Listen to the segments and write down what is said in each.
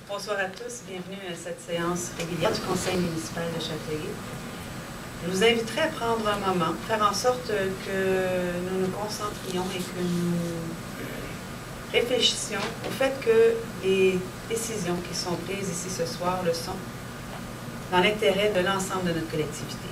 Bonsoir à tous, bienvenue à cette séance régulière du Conseil municipal de Châteauguay. Je vous inviterai à prendre un moment, faire en sorte que nous nous concentrions et que nous réfléchissions au fait que les décisions qui sont prises ici ce soir le sont dans l'intérêt de l'ensemble de notre collectivité.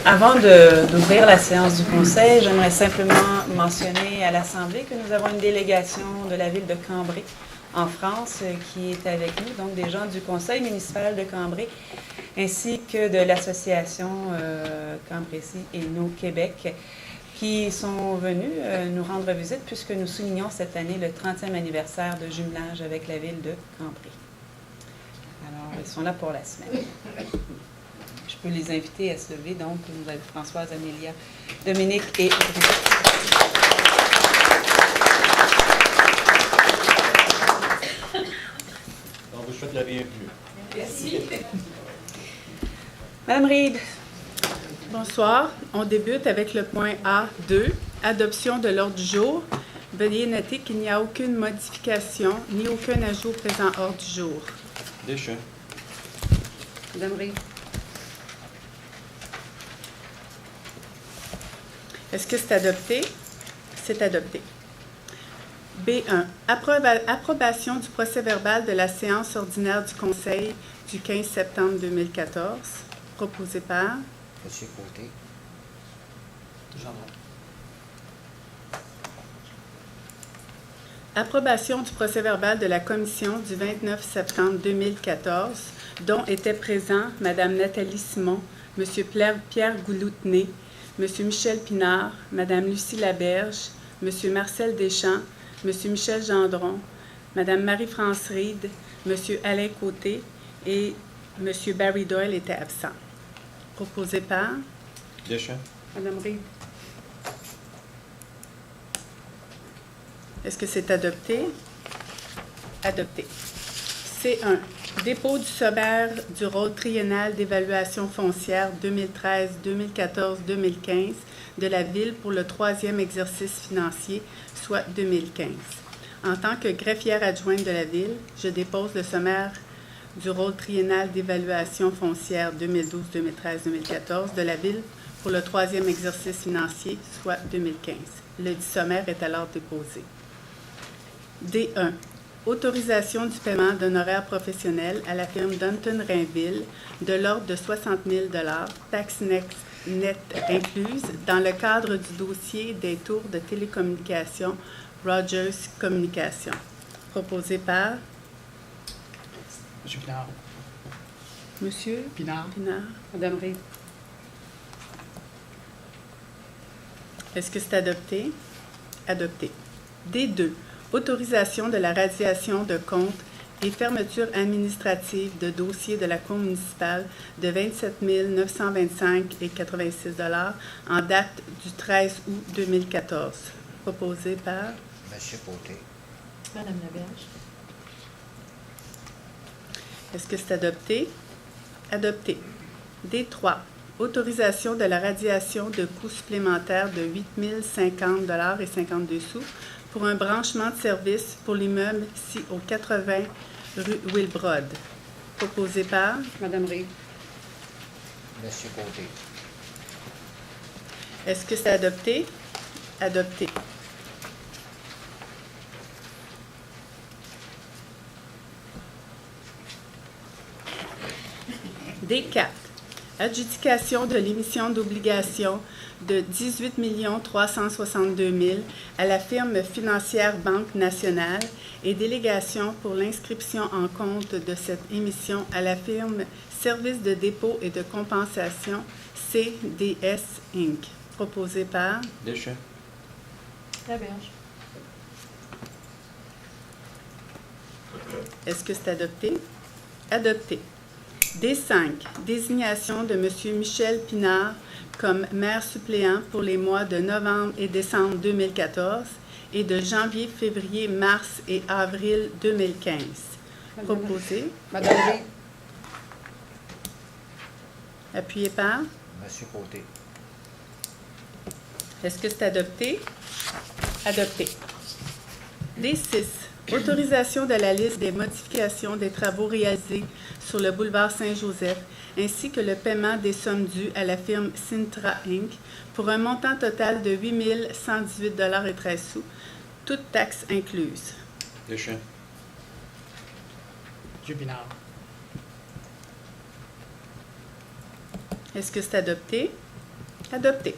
Avant d'ouvrir la séance du Conseil, j'aimerais simplement mentionner à l'Assemblée que nous avons une délégation de la ville de Cambrai, en France, qui est avec nous, donc des gens du Conseil municipal de Cambrai, ainsi que de l'association Cambrésis et Nous Québec, qui sont venus nous rendre visite puisque nous soulignons cette année le 30e anniversaire de jumelage avec la ville de Cambrai. Alors, ils sont là pour la semaine. Je peux les inviter à se lever. Donc, nous avons Françoise, Amélia, Dominique et Brigitte. On vous souhaite la bienvenue. Merci. Madame Reid. Bonsoir. On débute avec le point A2, adoption de l'ordre du jour. Veuillez noter qu'il n'y a aucune modification ni aucun ajout au présent ordre du jour. Deschamps. Madame Reid. Est-ce que c'est adopté? C'est adopté. B1. Approbation du procès-verbal de la séance ordinaire du Conseil du 15 septembre 2014, proposé par Monsieur Côté. Approbation du procès-verbal de la commission du 29 septembre 2014, dont étaient présents Mme Nathalie Simon, M. Pierre Gouloutenay, M. Michel Pinard, Mme Lucie Laberge, M. Marcel Deschamps, M. Michel Gendron, Mme Marie-France Reid, M. Alain Côté et M. Barry Doyle étaient absents. Proposé par Deschamps. Mme Reid. Est-ce que c'est adopté? Adopté. C1. Dépôt du sommaire du rôle triennal d'évaluation foncière 2013, 2014, 2015 de la Ville pour le 3e exercice financier, soit 2015. En tant que greffière adjointe de la Ville, je dépose le sommaire du rôle triennal d'évaluation foncière 2012, 2013, 2014 de la Ville pour le 3e exercice financier, soit 2015. Le dit sommaire est alors déposé. D1. Autorisation du paiement d'honoraires professionnels à la firme Dunton Rainville de l'ordre de 60 000 taxes net incluses, dans le cadre du dossier des tours de télécommunications Rogers Communications. Proposé par Monsieur Pinard. Monsieur Pinard. Pinard. Madame Reid. Est-ce que c'est adopté? Adopté. D2. Autorisation de la radiation de comptes et fermeture administrative de dossiers de la Cour municipale de 27 925,86 $ en date du 13 août 2014. Proposé par Monsieur Côté. Madame Laberge. Est-ce que c'est adopté? Adopté. D3. Autorisation de la radiation de coûts supplémentaires de 8 050 $ et 52 sous pour un branchement de service pour l'immeuble ici au 80 rue Wilbrod. Proposé par Madame Reid. Monsieur Côté. Est-ce que c'est adopté? Adopté. D4. Adjudication de l'émission d'obligations de 18 362 000 à la firme financière Banque nationale et délégation pour l'inscription en compte de cette émission à la firme Service de dépôt et de compensation CDS Inc. Proposé par Deschamps. Laberge. Est-ce que c'est adopté? Adopté. D5. Désignation de M. Michel Pinard comme maire suppléant pour les mois de novembre et décembre 2014 et de janvier, février, mars et avril 2015. Proposé. Madame Ray. Appuyé par. Monsieur Côté. Est-ce que c'est adopté? Adopté. D6. Autorisation de la liste des modifications des travaux réalisés sur le boulevard Saint-Joseph, ainsi que le paiement des sommes dues à la firme Sintra Inc. pour un montant total de 8 118,13 $, toutes taxes incluses. Deschamps. Jupinard. Est-ce que c'est adopté? Adopté.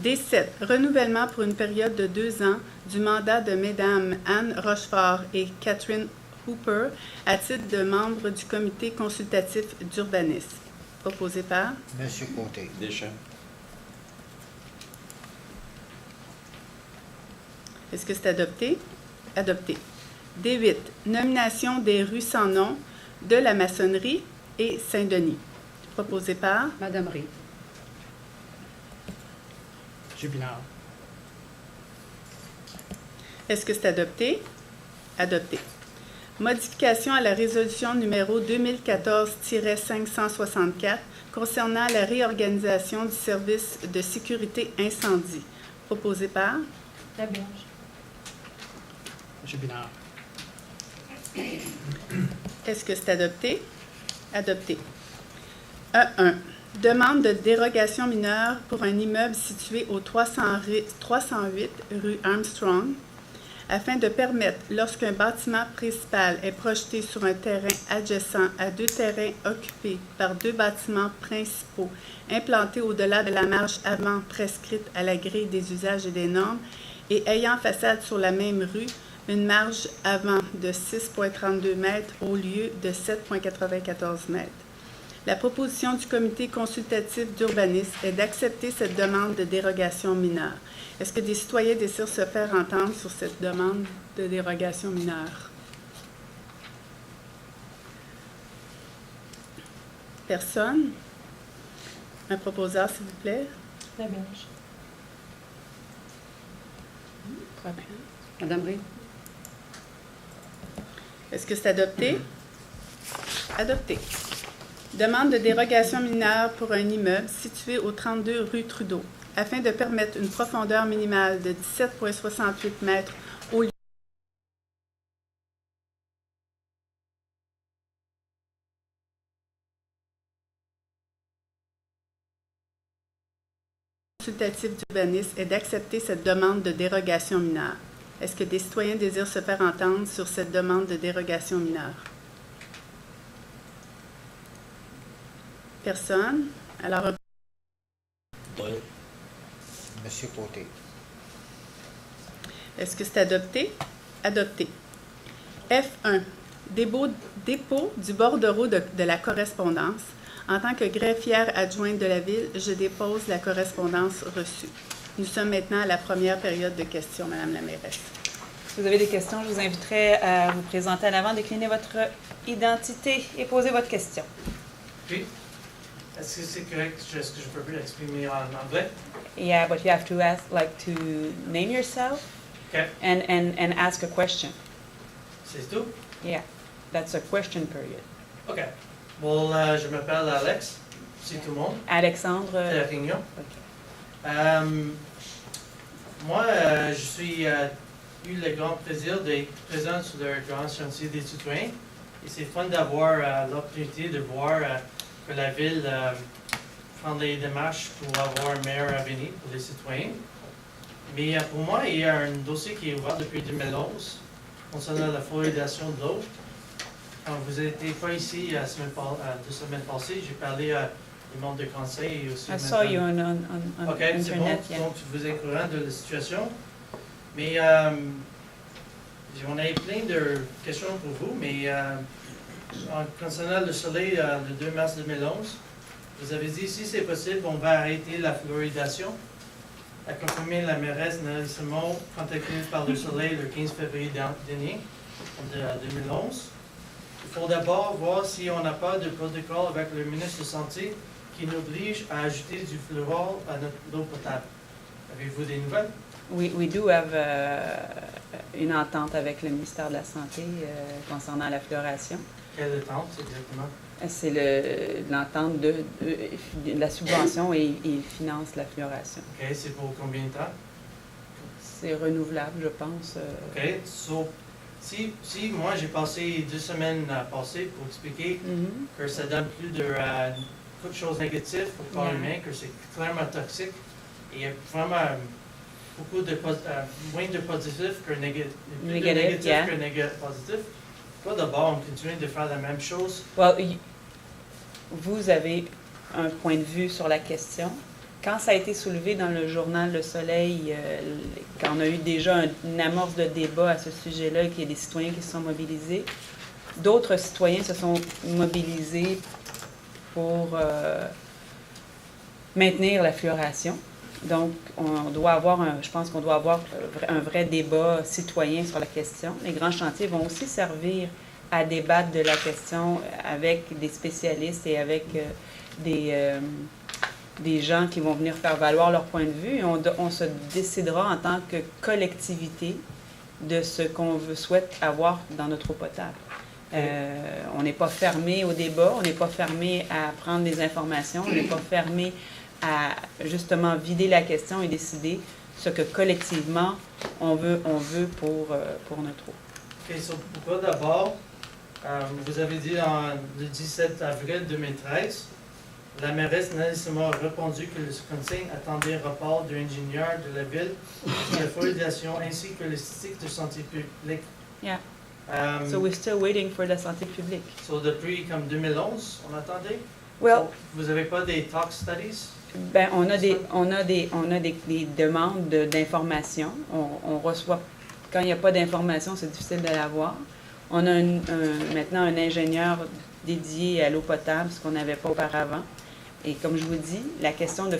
D7. Renouvellement pour une période de 2 ans du mandat de Mesdames Anne Rochefort et Catherine Hooper à titre de membre du comité consultatif d'urbanisme. Proposé par. Monsieur Côté. Deschamps. Est-ce que c'est adopté? Adopté. D8. Nomination des rues sans nom de la maçonnerie et Saint-Denis. Proposé par. Madame Ray. Jupinard. Est-ce que c'est adopté? Adopté. Modification à la résolution numéro 2014-564 concernant la réorganisation du service de sécurité incendie. Proposé par. Laberge. Jupinard. Est-ce que c'est adopté? Adopté. E1. Demande de dérogation mineure pour un immeuble situé au 308 rue Armstrong, afin de permettre, lorsqu'un bâtiment principal est projeté sur un terrain adjacent à 2 terrains occupés par 2 bâtiments principaux implantés au-delà de la marge avant prescrite à la grille des usages et des normes et ayant façade sur la même rue, une marge avant de 6,32 mètres au lieu de 7,94 mètres. La proposition du comité consultatif d'urbanisme est d'accepter cette demande de dérogation mineure. Est-ce que des citoyens désirent se faire entendre sur cette demande de dérogation mineure? Personne? Un proposeur, s'il vous plaît? Laberge. Madame Ray. Est-ce que c'est adopté? Adopté. Demande de dérogation mineure pour un immeuble situé au 32 rue Trudeau, afin de permettre une profondeur minimale de 17,68 mètres au lieu consultatif d'urbanisme est d'accepter cette demande de dérogation mineure. Est-ce que des citoyens désirent se faire entendre sur cette demande de dérogation mineure? Personne. Alors, Doyle. Monsieur Côté. est-ce que c'est adopté? Adopté. F1. Dépôt du bordereau de la correspondance. En tant que greffière adjointe de la Ville, je dépose la correspondance reçue. Nous sommes maintenant à la première période de questions, Madame la mairesse. Si vous avez des questions, je vous inviterai à vous présenter à l'avant, décliner votre identité et poser votre question. Oui. Est-ce que c'est correct? Est-ce que je peux l'exprimer en anglais? Yeah, but you have to ask, like, to name yourself OK. and ask a question. C'est tout? Yeah, that's a question period. OK. Bon, je m'appelle Alex. C'est tout le monde. Alexandre. C'est la réunion. OK. Moi, je suis eu le grand plaisir d'être présent sur le grand chantier des citoyens. Et c'est fun d'avoir l'opportunité de voir que la Ville prend des démarches pour avoir un meilleur avenir pour les citoyens. Mais pour moi, il y a un dossier qui est ouvert depuis 2011 concernant la fluoridation de l'eau. quand vous n'étiez pas ici deux semaines passées, j'ai parlé à des membres de conseil et aussi. I saw you on OK, c'est bon. internet. Yeah. Donc, vous êtes au courant de la situation. Mais on a plein de questions pour vous, mais concernant le soleil le 2 mars 2011, vous avez dit, si c'est possible, on va arrêter la fluoridation. A confirmé la mairesse Nathalie Simon, contactée par le soleil le 15 février dernier, de 2011. Il faut d'abord voir si on n'a pas de protocole avec le ministre de la Santé qui nous oblige à ajouter du fluor à notre eau potable. Avez-vous des nouvelles? We do have une entente avec le ministère de la Santé concernant la fluoration. Quelle entente exactement? C'est l'entente de la subvention et il finance la fluoration. OK, c'est pour combien de temps? C'est renouvelable, je pense. OK, so, si moi j'ai passé 2 semaines passées pour expliquer que ça donne plus de beaucoup de choses négatives pour le corps Yeah. humain, que c'est clairement toxique, et il y a vraiment beaucoup de moins de positifs que négatifs, plus Négatif, de négatifs yeah. que positifs. Pas d'abord, on continue de faire la même chose. Well, vous avez un point de vue sur la question. Quand ça a été soulevé dans le journal Le Soleil, quand on a eu déjà une amorce de débat à ce sujet-là, qu'il y a des citoyens qui se sont mobilisés, d'autres citoyens se sont mobilisés pour maintenir la fluoration. Donc, je pense qu'on doit avoir un vrai débat citoyen sur la question. Les grands chantiers vont aussi servir à débattre de la question avec des spécialistes et avec des gens qui vont venir faire valoir leur point de vue. Et on se décidera en tant que collectivité de ce qu'on souhaite avoir dans notre eau potable. On n'est pas fermé au débat, on n'est pas fermé à prendre des informations, on n'est pas fermé à justement vider la question et décider ce que collectivement on veut pour notre eau. OK, so, pourquoi d'abord, vous avez dit le 17 avril 2013, la mairesse Nathalie Simon a répondu que le conseil attendait un rapport de l'ingénieur de la ville sur la fluoridation ainsi que les statistiques de santé publique. Yeah. So we're still waiting for la santé publique. So depuis comme 2011, on attendait? Well, Vous n'avez pas des tox studies? ben, on a des demandes d'informations. On reçoit, quand il n'y a pas d'information, c'est difficile de l'avoir. On a maintenant un ingénieur dédié à l'eau potable, ce qu'on n'avait pas auparavant. Et comme je vous dis, la question de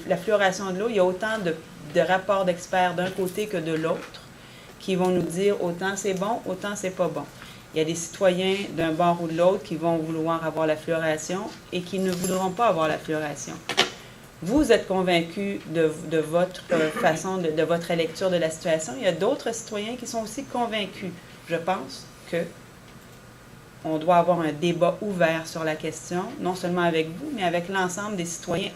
la fluoration de l'eau, il y a autant de rapports d'experts d'un côté que de l'autre qui vont nous dire autant c'est bon, autant c'est pas bon. Il y a des citoyens d'un bord ou de l'autre qui vont vouloir avoir la fluoration et qui ne voudront pas avoir la fluoration. Vous êtes convaincus de votre façon, de votre lecture de la situation. Il y a d'autres citoyens qui sont aussi convaincus. Je pense que on doit avoir un débat ouvert sur la question, non seulement avec vous, mais avec l'ensemble des citoyens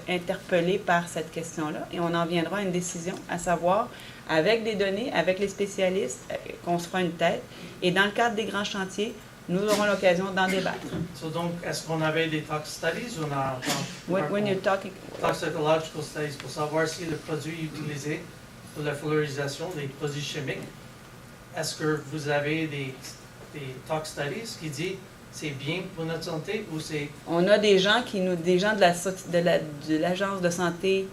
interpellés par cette question-là. Et on en viendra à une décision, à savoir, avec des données, avec les spécialistes, qu'on se fera une tête. Et dans le cadre des grands chantiers, nous aurons l'occasion d'en débattre. So, donc, est-ce qu'on avait des tox studies ou on a When you're talking, toxicological studies pour savoir si le produit utilisé pour la fluorisation, des produits chimiques, est-ce que vous avez des tox studies qui disent c'est bien pour notre santé ou c'est... on a des gens de l'agence de santé.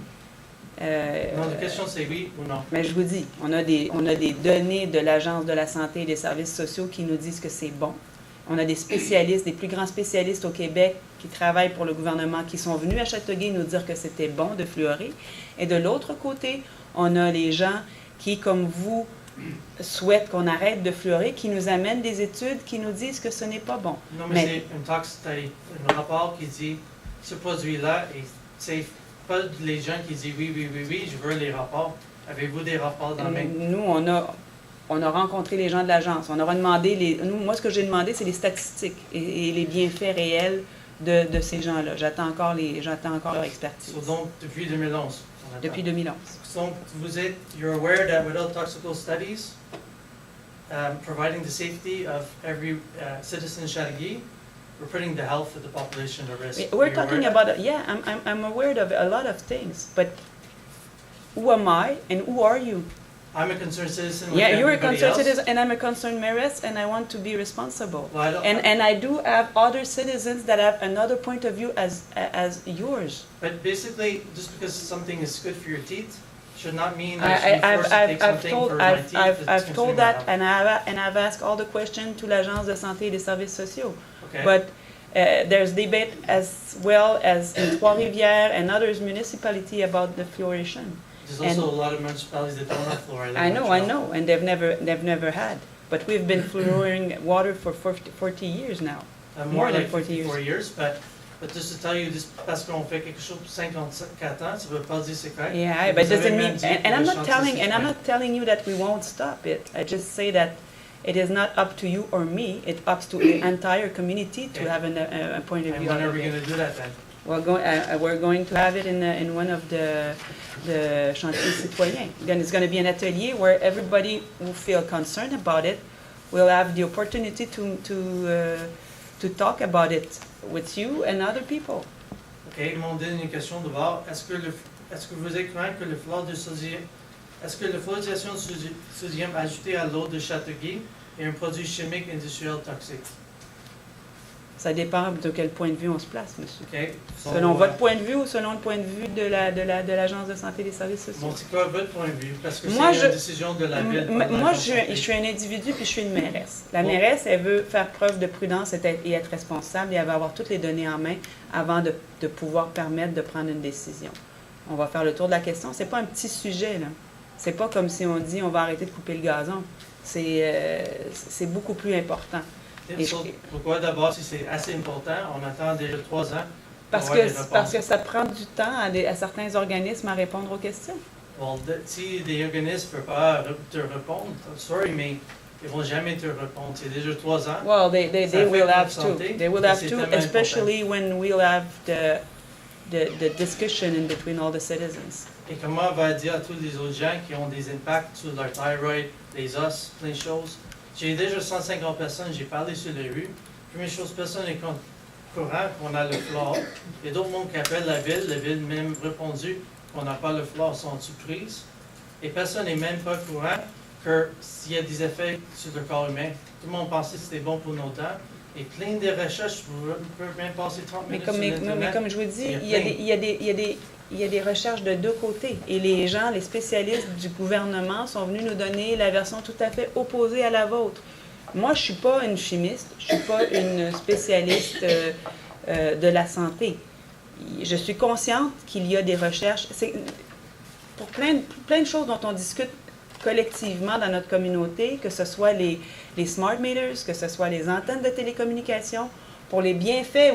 Non, la question c'est oui ou non. Mais je vous dis, on a des données de l'Agence de la santé et des services sociaux qui nous disent que c'est bon. On a des spécialistes, des plus grands spécialistes au Québec qui travaillent pour le gouvernement, qui sont venus à Châteauguay nous dire que c'était bon de fluorer. Et de l'autre côté, on a les gens qui, comme vous, souhaitent qu'on arrête de fluorer, qui nous amènent des études qui nous disent que ce n'est pas bon. Non, mais c'est une tox study, un rapport qui dit ce produit-là est safe. Pas les gens qui disent oui, je veux les rapports. Avez-vous des rapports dans la main? Nous, on a rencontré les gens de l'agence. On aura demandé moi, ce que j'ai demandé, c'est les statistiques et les bienfaits réels de ces gens-là. J'attends encore leur expertise. So, donc, depuis 2011? Depuis 2011. Donc, you're aware that without toxical studies, providing the safety of every citizen in Châteauguay, we're putting the health of the population at risk. We're talking about, I'm aware of a lot of things, but who am I and who are you I'm a concerned citizen like Yeah, you're a everybody concerned else. citizen, and I'm a concerned mayoress, and I want to be responsible. Well, I don't- And I do have other citizens that have another point of view as yours. But basically, just because something is good for your teeth, should not mean I I, should be forced to take I've something told, for my teeth that's I've concerning told my that, health. and I've asked all the questions to l'Agence de santé et des services sociaux. Okay? But there's debate as well as in Trois-Rivières and others municipality about the fluoridation. There's and- also a lot of municipalities that don't have fluoride. I know, and they've never had. But we've been fluorinating water for 40 years now. More more than like 40 years. 54 years, but just to tell you, just parce qu'on fait quelque chose pour 54 ans, ça veut pas dire c'est correct. Yeah, Vous but avez doesn't même mean, dit and que I'm le not chantier, telling, c'est and I'm correct. not telling you that we won't stop it. I just say that it is not up to you or me. It's up to the entire community to Okay. have a point of And view. when on are we it. going to do that then? We're going to have it in one of the chantiers citoyens. Then it's going to be an atelier where everybody who feel concerned about it will have the opportunity to talk about it with you and other people. OK, ils m'ont donné une question de voir. Est-ce que vous êtes craint que le fluor de sodium, est-ce que la fluoridation de sodium ajoutée à l'eau de Châteauguay est un produit chimique industriel toxique? Ça dépend de quel point de vue on se place, monsieur. OK? Selon votre point de vue ou selon le point de vue de l'Agence de santé et des services sociaux? Bon, c'est quoi votre point de vue? Parce que Moi, c'est je- une décision de la ville. Moi, je suis un individu puis je suis une mairesse. La Bon. mairesse, elle veut faire preuve de prudence et être responsable et elle va avoir toutes les données en main avant de pouvoir permettre de prendre une décision. On va faire le tour de la question. C'est pas un petit sujet, là. C'est pas comme si on dit on va arrêter de couper le gazon. C'est beaucoup plus important. Et pourquoi d'abord, si c'est assez important, on attend déjà 3 ans Parce pour avoir des que, réponses? parce que ça prend du temps à certains organismes à répondre aux questions. Bon, si des organismes ne peuvent pas te répondre, sorry, mais ils ne vont jamais te répondre. C'est déjà 3 ans. Well, they Ça will affecte have notre to. santé, They will et have c'est to, tellement especially when we'll have the discussion in between all the citizens. Et comment on va dire à tous les autres gens qui ont des impacts sur leur thyroïde, les os, plein de choses? J'ai déjà 150 personnes, j'ai parlé sur les rues. Première chose, personne n'est courant qu'on a le fluor. Il y a d'autres monde qui appellent la ville même répondu qu'on n'a pas le fluor, sont surprises. Et personne n'est même pas courant que s'il y a des effets sur le corps humain. Tout le monde pensait que c'était bon pour nos dents. Et plein de recherches, vous pouvez même passer 30 Mais minutes comme, sur mais Internet. comme je vous dis, Il y a il y a des recherches de deux côtés. Et les gens, les spécialistes du gouvernement sont venus nous donner la version tout à fait opposée à la vôtre. Moi, je ne suis pas une chimiste, je ne suis pas une spécialiste de la santé. Je suis consciente qu'il y a des recherches. C'est pour plein de choses dont on discute collectivement dans notre communauté, que ce soit les smart meters, que ce soit les antennes de télécommunication, pour les bienfaits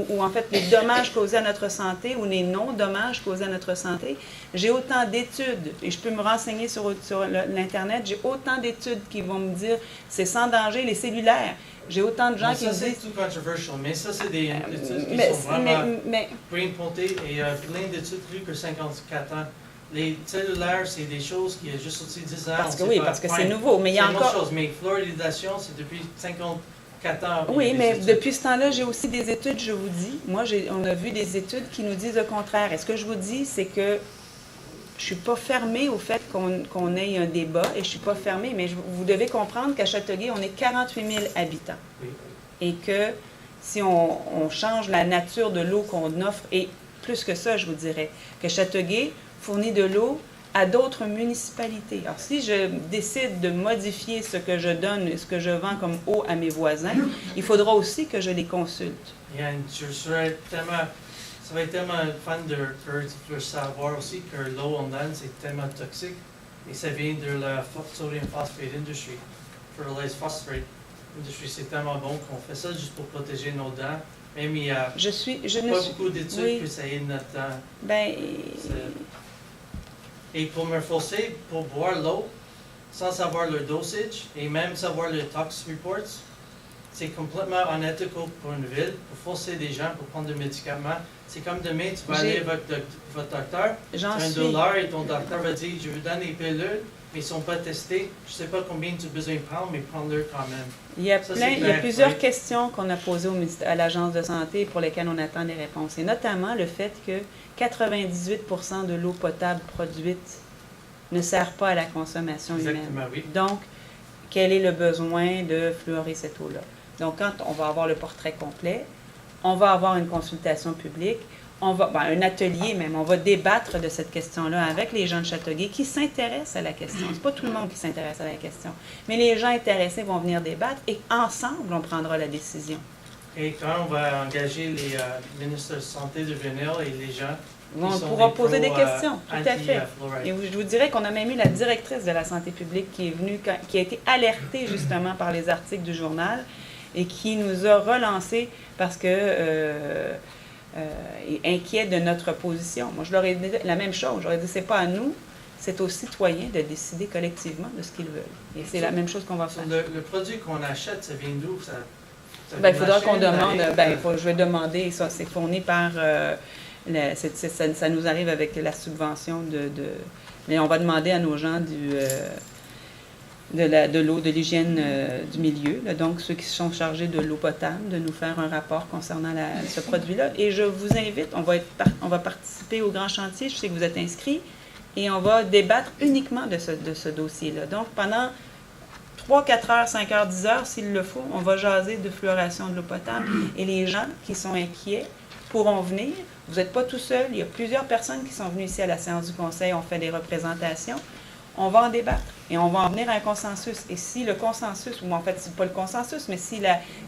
ou en fait les dommages causés à notre santé ou les non-dommages causés à notre santé. J'ai autant d'études, et je peux me renseigner sur l'Internet, j'ai autant d'études qui vont me dire c'est sans danger, les cellulaires. J'ai autant de gens Bon, qui ça, me c'est disent... tout controversial, mais ça, c'est des études qui Mais, sont vraiment mais, bien pointées et plein d'études plus que 54 ans. Les cellulaires, c'est des choses qui ont juste sorti 10 ans. parce on que sait oui, pas. parce que c'est Fine. nouveau, mais il y a C'est une autre encore... chose, mais fluoridation, c'est depuis 54 ans. Oui, Il y a des mais études. depuis ce temps-là, j'ai aussi des études, je vous dis. Moi, on a vu des études qui nous disent le contraire. Et ce que je vous dis, c'est que je ne suis pas fermée au fait qu'on ait un débat, et je ne suis pas fermée, mais vous devez comprendre qu'à Châteauguay, on est 48 000 habitants. Oui. Et que si on change la nature de l'eau qu'on offre, et plus que ça, je vous dirais, que Châteauguay fournit de l'eau à d'autres municipalités. Alors, si je décide de modifier ce que je donne et ce que je vends comme eau à mes voisins, il faudra aussi que je les consulte. Je serais tellement... Ça va être tellement fun de savoir aussi que l'eau en donne, c'est tellement toxique. Et ça vient de la sodium phosphate industry. Fertilized phosphate industry, c'est tellement bon qu'on fait ça juste pour protéger nos dents. Même il y a Je ne pas suis... beaucoup d'études oui. que ça aide notre dent. Ben, Et pour me forcer pour boire l'eau sans savoir le dosage et même savoir le tox reports, c'est complètement unethical pour une ville, pour forcer des gens pour prendre des médicaments. C'est comme demain, tu vas aller avec votre docteur, tu j'en as suis... $1 et ton docteur va dire, je vous donne des pilules, mais ils ne sont pas testés. Je ne sais pas combien tu as besoin de prendre, mais prends-le quand même. Il y a, Ça, plein, c'est il y a clair, plusieurs oui. questions qu'on a posées à l'Agence de santé pour lesquelles on attend des réponses. Et notamment le fait que 98% de l'eau potable produite ne sert pas à la consommation humaine. Exactement, oui. Donc, quel est le besoin de fluorer cette eau-là? Donc, quand on va avoir le portrait complet, on va avoir une consultation publique, un atelier même, on va débattre de cette question-là avec les gens de Châteauguay qui s'intéressent à la question. C'est pas tout le monde qui s'intéresse à la question, mais les gens intéressés vont venir débattre et ensemble, on prendra la décision. Et quand on va engager les ministres de santé de venir et les gens On sont pourra des poser des pros, questions, tout à fait. anti-fluoride. Et je vous dirais qu'on a même eu la directrice de la santé publique qui est venue, qui a été alertée justement par les articles du journal et qui nous a relancé parce que est inquiet de notre position. Moi, je leur ai dit la même chose. Je leur ai dit, c'est pas à nous, c'est aux citoyens de décider collectivement de ce qu'ils veulent. Et c'est la même chose qu'on va faire. Le produit qu'on achète, ça vient d'où? Ça Ben, il faudra vient qu'on de la demande. Chine, Je vais demander. Ça, c'est fourni par. Ça nous arrive avec la subvention mais on va demander à nos gens de l'eau, de l'hygiène du milieu, là, donc ceux qui sont chargés de l'eau potable, de nous faire un rapport concernant ce produit-là. Et je vous invite, on va participer au grand chantier, je sais que vous êtes inscrits, et on va débattre uniquement de ce dossier-là. Donc, pendant 3, 4 heures, 5 heures, 10 heures, s'il le faut, on va jaser de fluoration de l'eau potable. Et les gens qui sont inquiets pourront venir. Vous n'êtes pas tout seul. Il y a plusieurs personnes qui sont venues ici à la séance du Conseil. On fait des représentations. On va en débattre et on va en venir à un consensus. Et si le consensus, ou en fait, c'est pas le consensus, mais si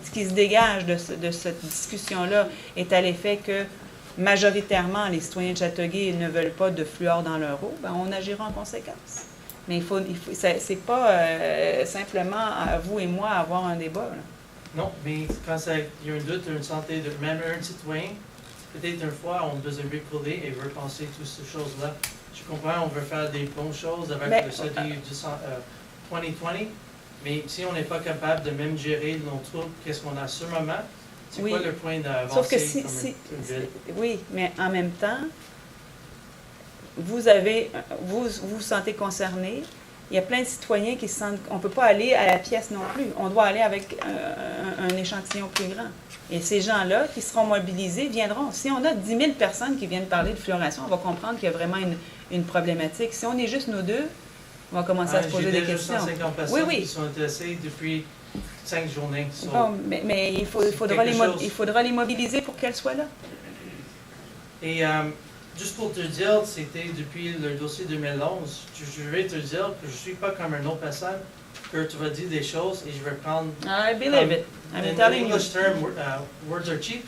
ce qui se dégage de cette discussion-là est à l'effet que majoritairement, les citoyens de Châteauguay ne veulent pas de fluor dans leur eau, ben, on agira en conséquence. Mais c'est pas simplement à vous et moi avoir un débat. Là. Non, mais quand il y a un doute, une santé de même un citoyen, peut-être une fois, on doit bricoler et repenser toutes ces choses-là. Je comprends, on veut faire des bonnes choses avec le SODI 2020, mais si on n'est pas capable de même gérer nos troubles, qu'est-ce qu'on a à ce moment, c'est quoi le point d'avancer? Sauf que oui, mais en même temps, vous vous sentez concerné. Il y a plein de citoyens qui se sentent... On ne peut pas aller à la pièce non plus. On doit aller avec un échantillon plus grand. Et ces gens-là qui seront mobilisés viendront. Si on a 10 000 personnes qui viennent parler de fluoration, on va comprendre qu'il y a vraiment une problématique. Si on est juste nous deux, on va commencer à se poser des questions. J'ai déjà 150 personnes qui sont intéressées depuis 5 journées. Bon, mais il faudra les mobiliser pour qu'elles soient là. Et juste pour te dire, c'était depuis le dossier 2011, je vais te dire que je ne suis pas comme une autre personne, que tu vas dire des choses et je vais prendre... I believe it. I'm telling you. In English term, words are cheap.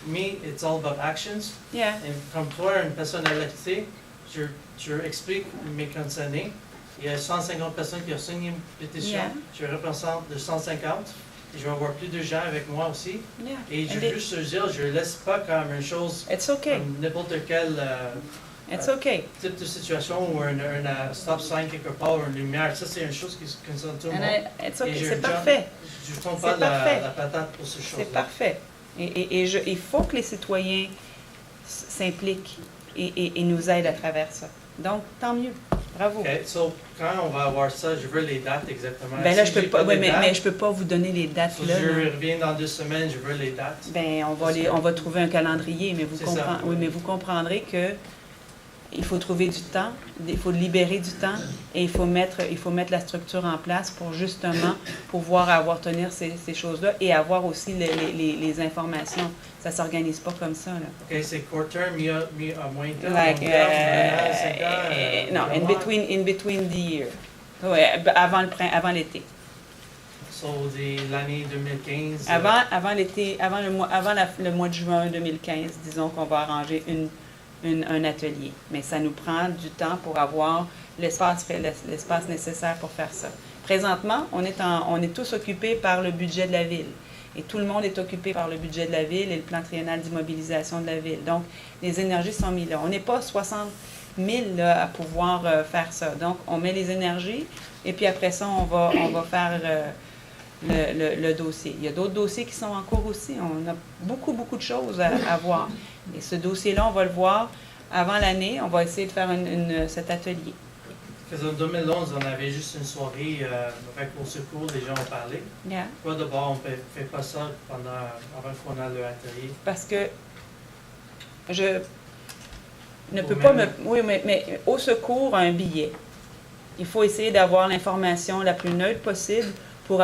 Me, it's all about actions. Yeah. Et comme toi, une personnalité, je explique mes concernés. Il y a 150 personnes qui ont signé une pétition. Yeah. Je représente de 150. Et je vais avoir plus de gens avec moi aussi. Yeah. Et je veux juste te dire, je ne laisse pas comme une chose, It's okay. comme n'importe quel It's okay. type de situation ou un stop sign quelque part ou une lumière. Ça, c'est une chose qui concerne tout le monde. It's okay. Et C'est parfait. Je ne tombe pas la patate pour ces choses-là. C'est parfait. Il faut que les citoyens s'impliquent et nous aident à travers ça. Donc, tant mieux. Bravo. OK. So, quand on va avoir ça, je veux les dates exactement. Ben là, Si je peux j'ai pas, de mais dates, je peux pas vous donner les dates so, là. je non. reviens dans 2 semaines, je veux les dates. Ben, on va trouver un calendrier, mais vous comprendrez que il faut trouver du temps, il faut libérer du temps et il faut mettre la structure en place pour justement pouvoir tenir ces choses-là et avoir aussi les informations. Ça s'organise pas comme ça, là. OK, c'est court term, à moyen terme, Like, long terme, 5 ans, non, in between the year. Ouais, avant l'été. So, l'année 2015. Avant l'été, avant le mois de juin 2015, disons qu'on va arranger un atelier. Mais ça nous prend du temps pour avoir l'espace nécessaire pour faire ça. Présentement, on est tous occupés par le budget de la ville. Et tout le monde est occupé par le budget de la ville et le plan triennal d'immobilisation de la ville. Donc, les énergies sont mises là. On n'est pas 60 000 là, à pouvoir faire ça. Donc, on met les énergies et puis après ça, on va faire le dossier. Il y a d'autres dossiers qui sont en cours aussi. On a beaucoup de choses à voir. Et ce dossier-là, on va le voir avant l'année. On va essayer de faire cet atelier. Parce qu'en 2011, on avait juste une soirée avec Au Secours, les gens ont parlé. Yeah. Pourquoi d'abord on ne fait pas ça avant qu'on a le atelier? Parce que je ne peux pas me... Oui, mais Au Secours a un billet. Il faut essayer d'avoir l'information la plus neutre possible pour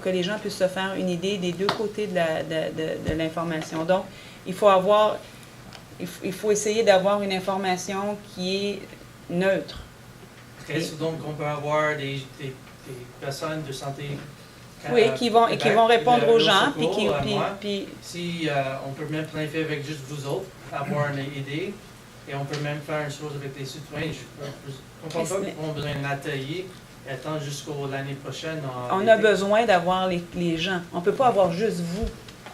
que les gens puissent se faire une idée des deux côtés de l'information. Donc, il faut essayer d'avoir une information qui est neutre. Est-ce donc on peut avoir des personnes de santé Oui, qui vont répondre aux gens, puis si on peut même planifier avec juste vous autres, avoir une idée, et on peut même faire une chose avec les citoyens. Je ne comprends pas qu'on a besoin d'un atelier et attendre jusqu'à l'année prochaine. On a besoin d'avoir les gens. On ne peut pas avoir juste vous.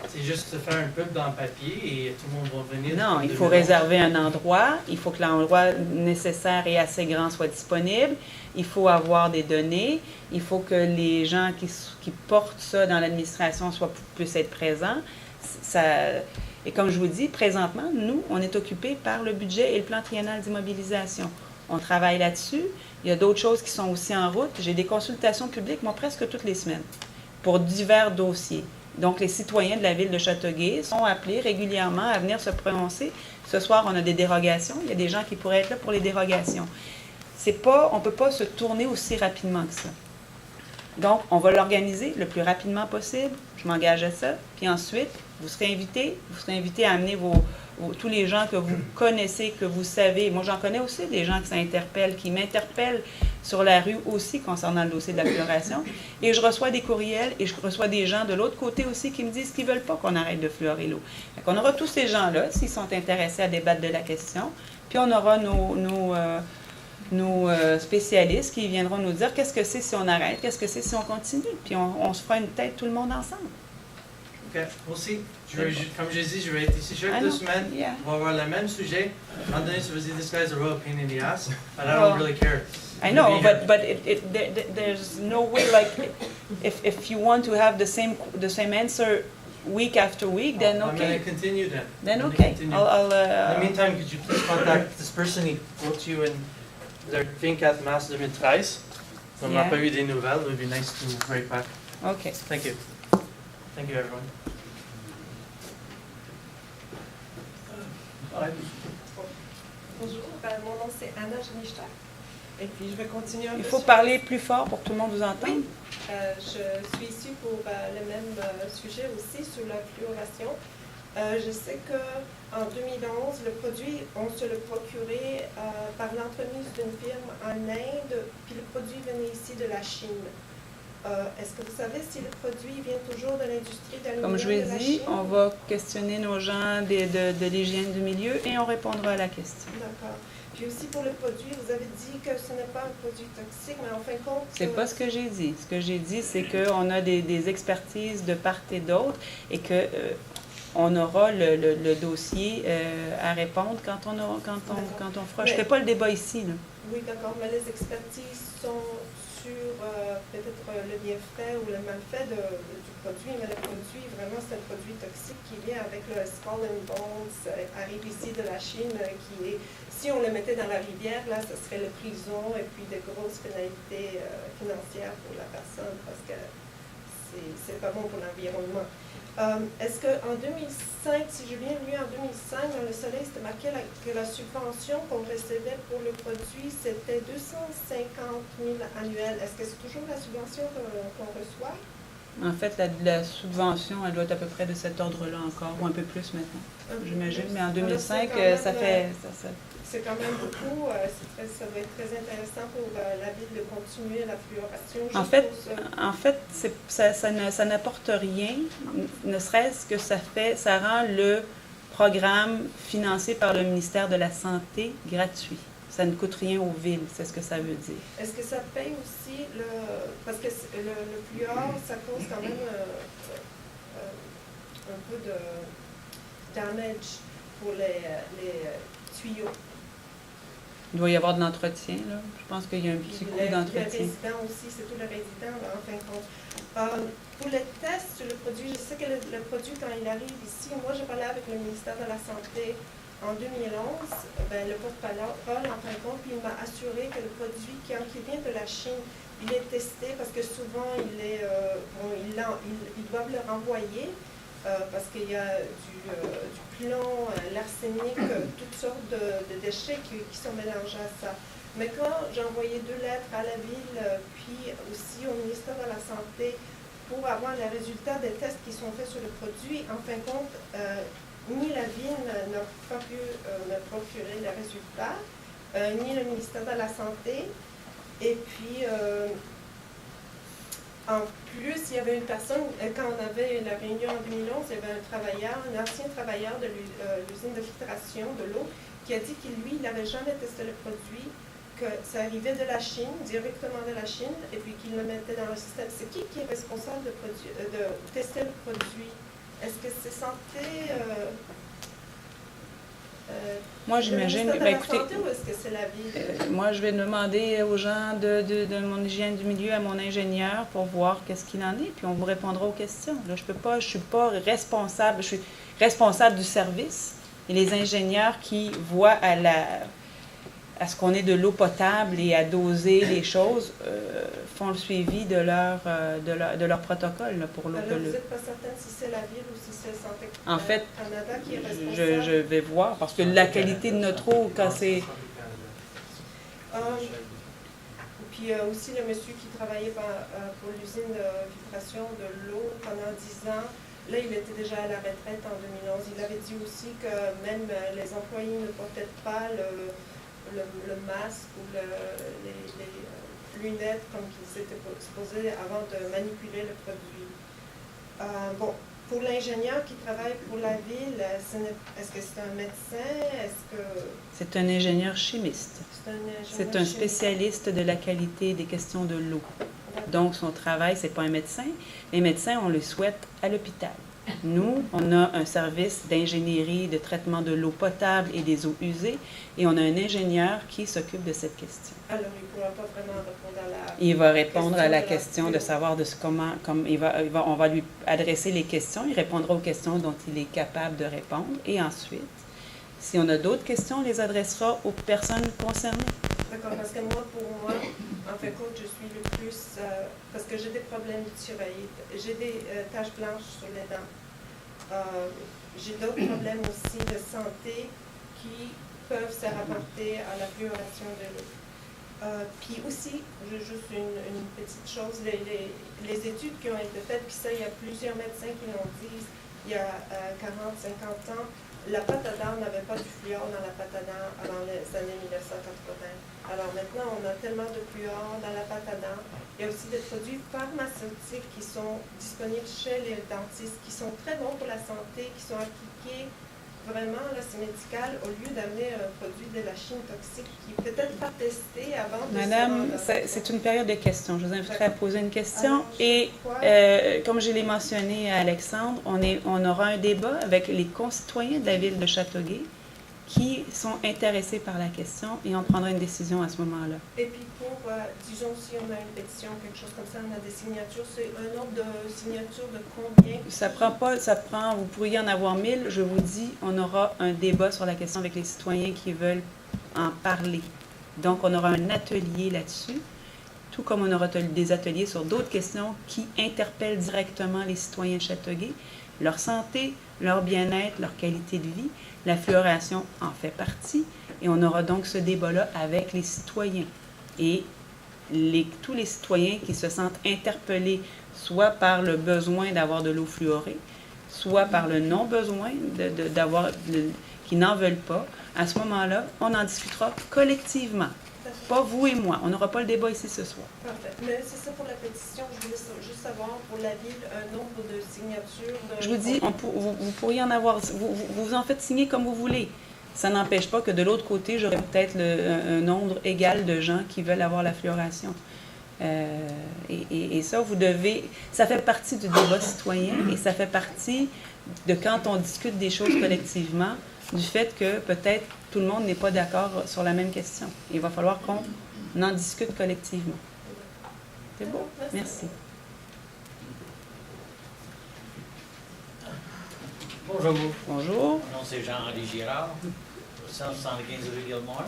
C'est juste de faire un pub dans le papier et tout le monde va venir. Non, il faut réserver un endroit. Il faut que l'endroit nécessaire et assez grand soit disponible. Il faut avoir des données. Il faut que les gens qui portent ça dans l'administration puissent être présents. Et comme je vous dis, présentement, nous, on est occupés par le budget et le plan triennal d'immobilisation. On travaille là-dessus. Il y a d'autres choses qui sont aussi en route. J'ai des consultations publiques, moi, presque toutes les semaines, pour divers dossiers. Donc, les citoyens de la ville de Châteauguay sont appelés régulièrement à venir se prononcer. Ce soir, on a des dérogations. Il y a des gens qui pourraient être là pour les dérogations. On ne peut pas se tourner aussi rapidement que ça. Donc, on va l'organiser le plus rapidement possible. Je m'engage à ça. Puis ensuite, vous serez invités à amener tous les gens que vous connaissez, que vous savez. Moi, j'en connais aussi des gens qui m'interpellent sur la rue aussi concernant le dossier de la fluoration. Et je reçois des courriels et je reçois des gens de l'autre côté aussi qui me disent qu'ils ne veulent pas qu'on arrête de fluorer l'eau. On aura tous ces gens-là, s'ils sont intéressés à débattre de la question. Puis on aura nos spécialistes qui viendront nous dire qu'est-ce que c'est si on arrête, qu'est-ce que c'est si on continue. Puis on se fera une tête tout le monde ensemble. OK, aussi, comme je dis, je vais être ici chaque 2 semaines. Yeah. On va avoir le même sujet. À un moment donné, ça veut dire this guy's a real pain in the ass, but I don't really care. I know, but there's no way, like, if you want to have the same answer week after week, then okay. I'm going to continue then. Then okay. In the meantime, could you please contact this person who wrote you in the 24 mars 2013? On n'a pas eu des nouvelles. It would be nice to write back. Okay. Thank you. Thank you, everyone. Bonjour, mon nom c'est Anna Jenichter. Et puis je vais continuer un peu. Il faut parler plus fort pour que tout le monde vous entende. Oui, je suis ici pour le même sujet aussi, sur la fluoration. Je sais qu'en 2011, le produit, on se le procurait par l'entremise d'une firme en Inde, puis le produit venait ici de la Chine. Est-ce que vous savez si le produit vient toujours de l'industrie d'aluminium? Comme je vous ai dit, on va questionner nos gens de l'hygiène du milieu et on répondra à la question. D'accord. Puis aussi pour le produit, vous avez dit que ce n'est pas un produit toxique, mais en fin de compte... C'est pas ce que j'ai dit. Ce que j'ai dit, c'est qu'on a des expertises de part et d'autre et que on aura le dossier à répondre quand on fera. Je ne fais pas le débat ici, là. Oui, d'accord, mais les expertises sont sur peut-être le bienfait ou le malfait du produit, mais le produit, vraiment, c'est un produit toxique qui vient avec le Skull and Bones, arrive ici de la Chine, qui est, si on le mettait dans la rivière, là, ce serait la prison et puis de grosses pénalités financières pour la personne parce que c'est pas bon pour l'environnement. Est-ce qu'en 2005, si j'ai bien lu en 2005, dans le Soleil, c'était marqué que la subvention qu'on recevait pour le produit, c'était 250 000 annuels. Est-ce que c'est toujours la subvention qu'on reçoit? En fait, la subvention, elle doit être à peu près de cet ordre-là encore, ou un peu plus maintenant, j'imagine. Mais en 2005, ça fait... C'est quand même beaucoup. Ça va être très intéressant pour la ville de continuer la fluoration. En fait, ça n'apporte rien, ne serait-ce que ça rend le programme financé par le ministère de la Santé gratuit. Ça ne coûte rien aux villes, c'est ce que ça veut dire. Est-ce que ça paye aussi parce que le fluor, ça cause quand même un peu de damage pour les tuyaux. Il doit y avoir de l'entretien, là. Je pense qu'il y a un petit coup d'entretien. Les résidents aussi, c'est tout le résident, là, en fin de compte. Pour les tests sur le produit, je sais que le produit, quand il arrive ici, moi, j'ai parlé avec le ministère de la Santé en 2011, le porte-parole, en fin de compte, puis il m'a assuré que le produit qui vient de la Chine, il est testé parce que souvent, ils doivent le renvoyer. Parce qu'il y a du plomb, l'arsenic, toutes sortes de déchets qui sont mélangés à ça. Mais quand j'ai envoyé 2 lettres à la ville, puis aussi au ministère de la Santé, pour avoir les résultats des tests qui sont faits sur le produit, en fin de compte, ni la ville n'a pas pu me procurer les résultats, ni le ministère de la Santé. Et puis, en plus, il y avait une personne, quand on avait la réunion en 2011, il y avait un ancien travailleur de l'usine de filtration de l'eau, qui a dit qu'il, lui, il n'avait jamais testé le produit, que ça arrivait de la Chine, directement de la Chine, et puis qu'il le mettait dans le système. C'est qui est responsable de tester le produit? Est-ce que c'est santé? Moi, j'imagine, le ministère de la écoutez, Santé, ou est-ce que c'est la ville? moi, je vais demander aux gens de mon hygiène du milieu, à mon ingénieur, pour voir qu'est-ce qu'il en est, puis on vous répondra aux questions. Là, je suis pas responsable, je suis responsable du service, et les ingénieurs qui voient à ce qu'on ait de l'eau potable et à doser les choses font le suivi de leur protocole là, pour l'eau. Alors, vous n'êtes pas certaine si c'est la ville ou si c'est Santé En fait, Canada qui est responsable? je vais voir, parce que la qualité de notre eau, quand c'est... Puis aussi, le monsieur qui travaillait pour l'usine de filtration de l'eau pendant 10 ans, là, il était déjà à la retraite en 2011. Il avait dit aussi que même les employés ne portaient pas le masque ou les lunettes comme qu'ils étaient supposés avant de manipuler le produit. Bon, pour l'ingénieur qui travaille pour la ville, est-ce que c'est un médecin? Est-ce que C'est un ingénieur chimiste. C'est un chimiste? spécialiste de la qualité des questions de l'eau. Donc, son travail, c'est pas un médecin. Les médecins, on le souhaite à l'hôpital. Nous, on a un service d'ingénierie, de traitement de l'eau potable et des eaux usées, et on a un ingénieur qui s'occupe de cette question. Alors, il ne pourra pas vraiment répondre à la... Il va répondre à la question question de savoir on va lui adresser les questions, il répondra aux questions dont il est capable de répondre, et ensuite, si on a d'autres questions, on les adressera aux personnes concernées. D'accord, parce que pour moi, en fin de compte, je suis le plus... parce que j'ai des problèmes de thyroïde, j'ai des taches blanches sur les dents. J'ai d'autres problèmes aussi de santé qui peuvent se rapporter à la fluoration de l'eau. Puis aussi, juste une petite chose, les études qui ont été faites, puis ça, il y a plusieurs médecins qui l'ont dit, il y a 40, 50 ans, la pâte à dents n'avait pas du fluor dans la pâte à dents avant les années 1980. Alors maintenant, on a tellement de fluor dans la pâte à dents. Il y a aussi des produits pharmaceutiques qui sont disponibles chez les dentistes, qui sont très bons pour la santé, qui sont appliqués vraiment, là, c'est médical, au lieu d'amener un produit de la Chine toxique qui est peut-être pas testé avant de Madame, se rendre. c'est une période de questions. Je vous inviterai à poser une question. Alors, Et pourquoi? comme je l'ai mentionné à Alexandre, on aura un débat avec les concitoyens de la ville de Châteauguay qui sont intéressés par la question et on prendra une décision à ce moment-là. Et puis pour, disons, si on a une pétition, quelque chose comme ça, on a des signatures, c'est un nombre de signatures de combien? Vous pourriez en avoir 1000. Je vous dis, on aura un débat sur la question avec les citoyens qui veulent en parler. Donc, on aura un atelier là-dessus, tout comme on aura des ateliers sur d'autres questions qui interpellent directement les citoyens de Châteauguay, leur santé, leur bien-être, leur qualité de vie. La fluoration en fait partie et on aura donc ce débat-là avec les citoyens. Et tous les citoyens qui se sentent interpellés soit par le besoin d'avoir de l'eau fluorée, soit par le non-besoin qui n'en veulent pas, à ce moment-là, on en discutera collectivement. Pas vous et moi. On n'aura pas le débat ici ce soir. Parfait. Mais c'est ça pour la pétition. Je voulais juste savoir pour la ville un nombre de signatures. Je vous dis, vous pourriez en avoir, vous en faites signer comme vous voulez. Ça n'empêche pas que de l'autre côté, j'aurais peut-être un nombre égal de gens qui veulent avoir la fluoration. Et ça, ça fait partie du débat citoyen et ça fait partie de quand on discute des choses collectivement, du fait que peut-être tout le monde n'est pas d'accord sur la même question. Il va falloir qu'on en discute collectivement. C'est beau? Merci. Bonjour. Bonjour. Mon nom c'est Jean-Henri Girard, au 175 rue Gilmore.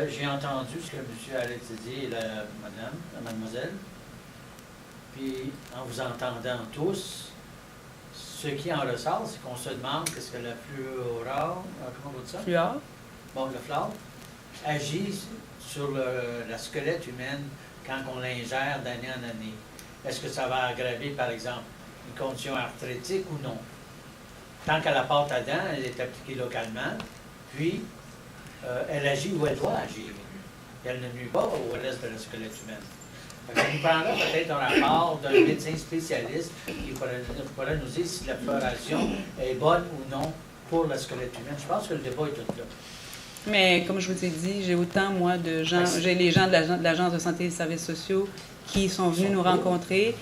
J'ai entendu ce que M. Alex a dit et la mademoiselle. Puis, en vous entendant tous, ce qui en ressort, c'est qu'on se demande qu'est-ce que la fluor, comment on dit ça? Fluor. Bon, le fluor agit sur la squelette humaine quand on l'ingère d'année en année? Est-ce que ça va aggraver, par exemple, une condition arthritique ou non? Tant qu'à la pâte à dents, elle est appliquée localement, puis elle agit où elle doit agir. Elle ne nuit pas au reste de la squelette humaine. Ça nous prendra peut-être un rapport d'un médecin spécialiste qui pourrait nous dire si la fluoration est bonne ou non pour la squelette humaine. Je pense que le débat est tout là. Mais comme je vous ai dit, j'ai autant, moi, de gens, j'ai les gens de l'Agence de santé et des services sociaux qui sont venus nous rencontrer,